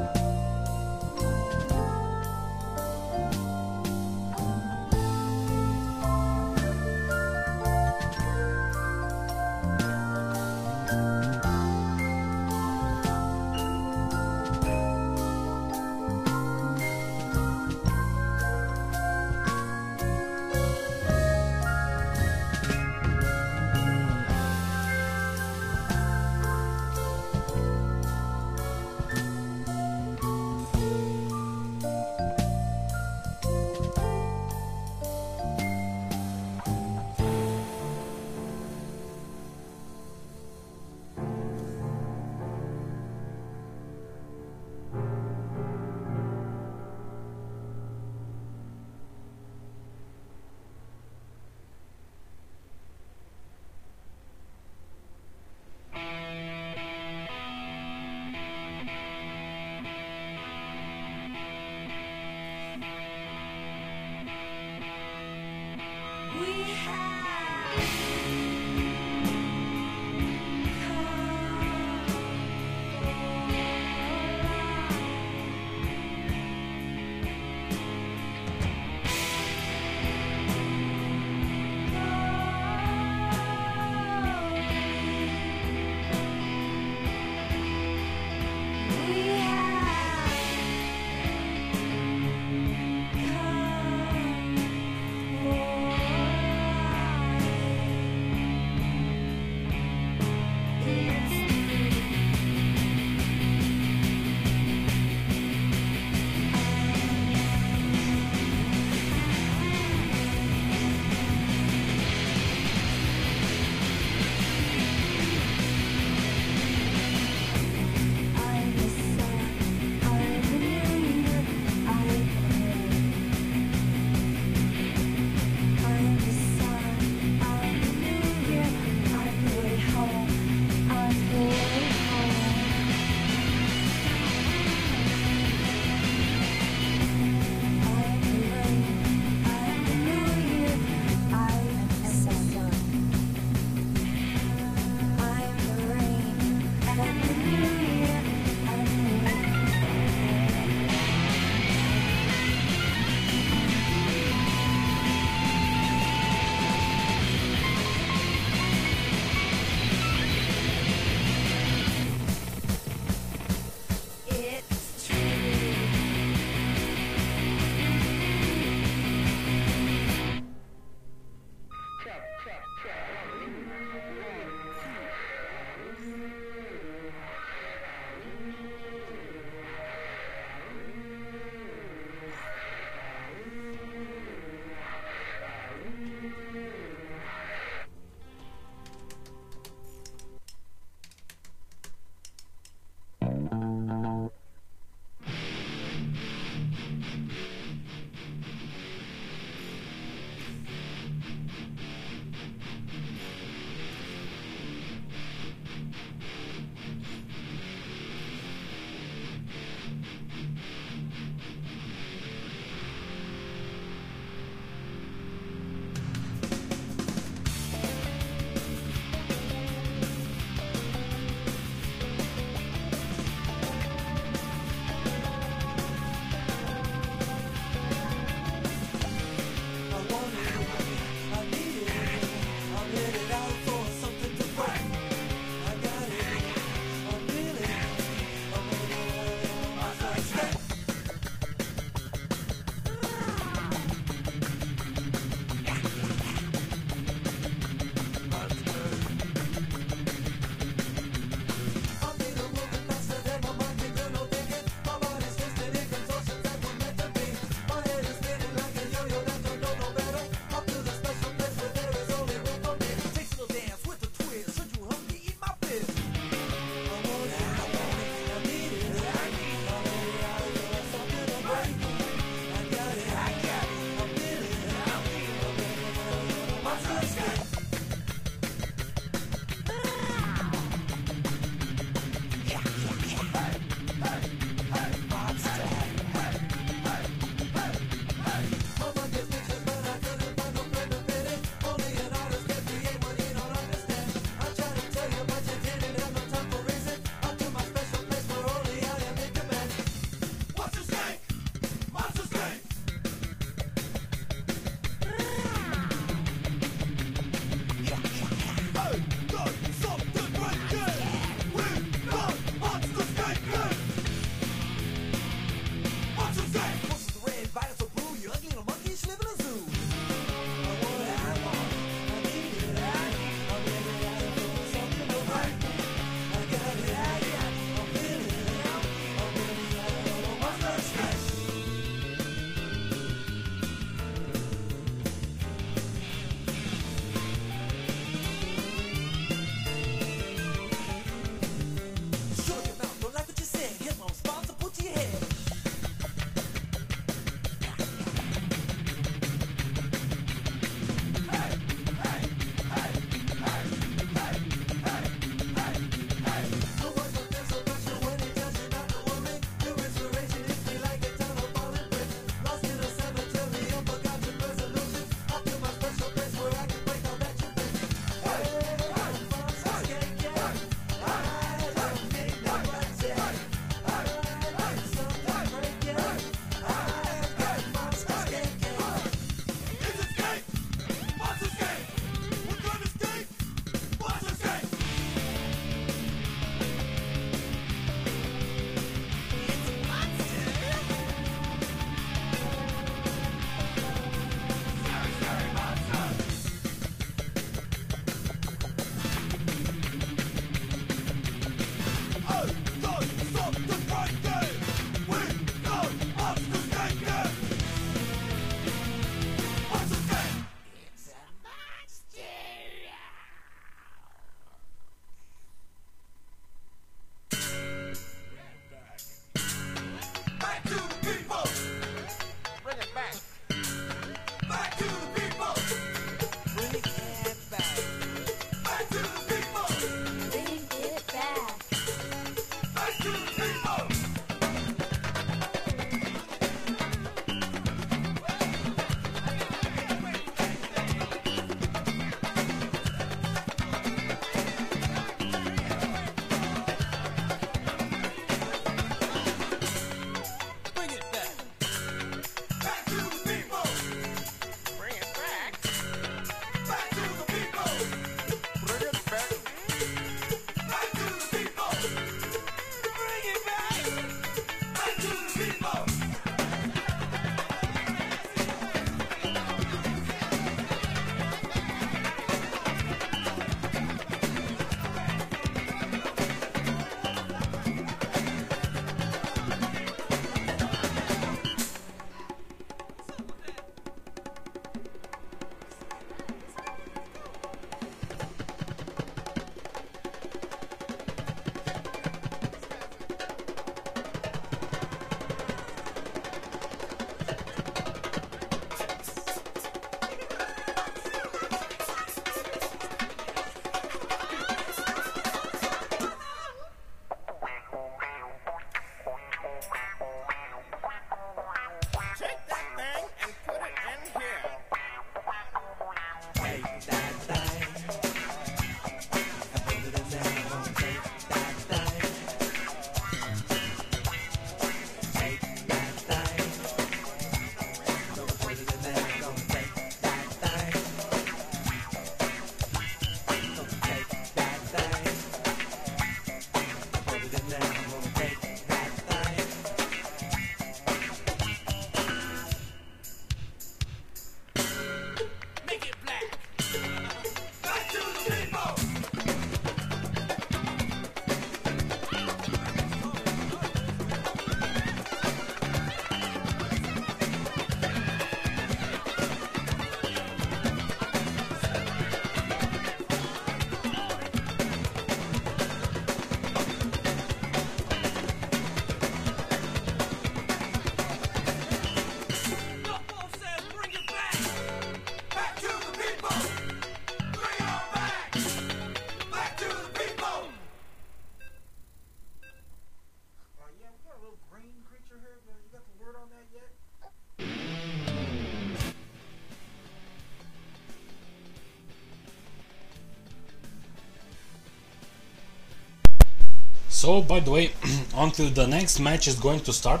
So, by the way, until the next match is going to start,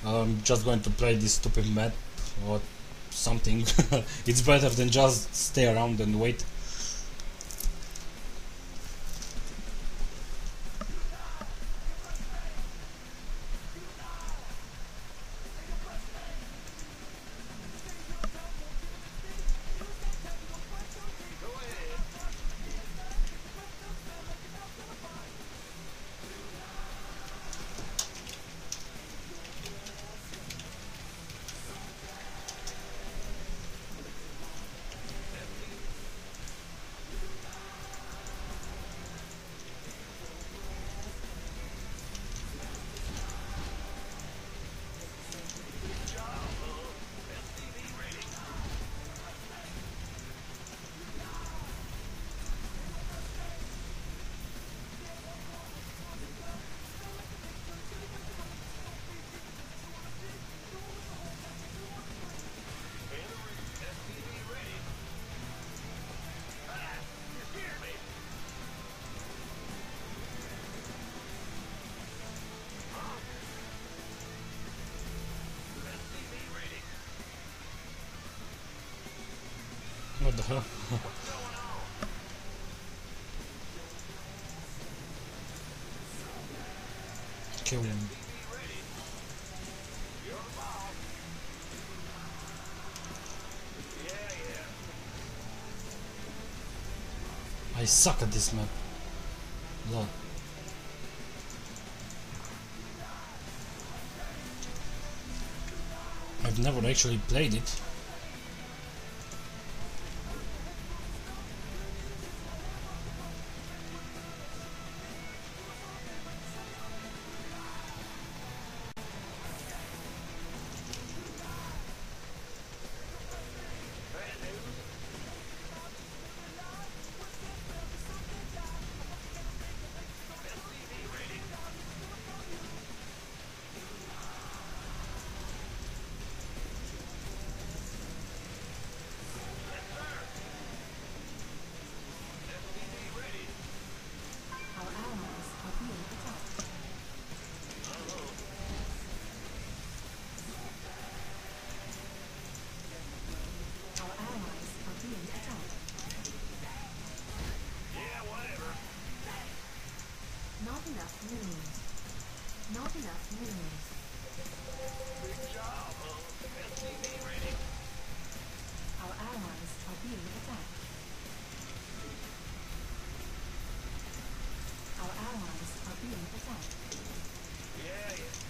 I'm just going to play this stupid map or something. It's better than just stay around and wait. What the hell? Kill him. I suck at this map. Lol. I've never actually played it. Not enough minerals. Good job, SCV ready. Our allies are being attacked. Our allies are being attacked. Yeah, yeah.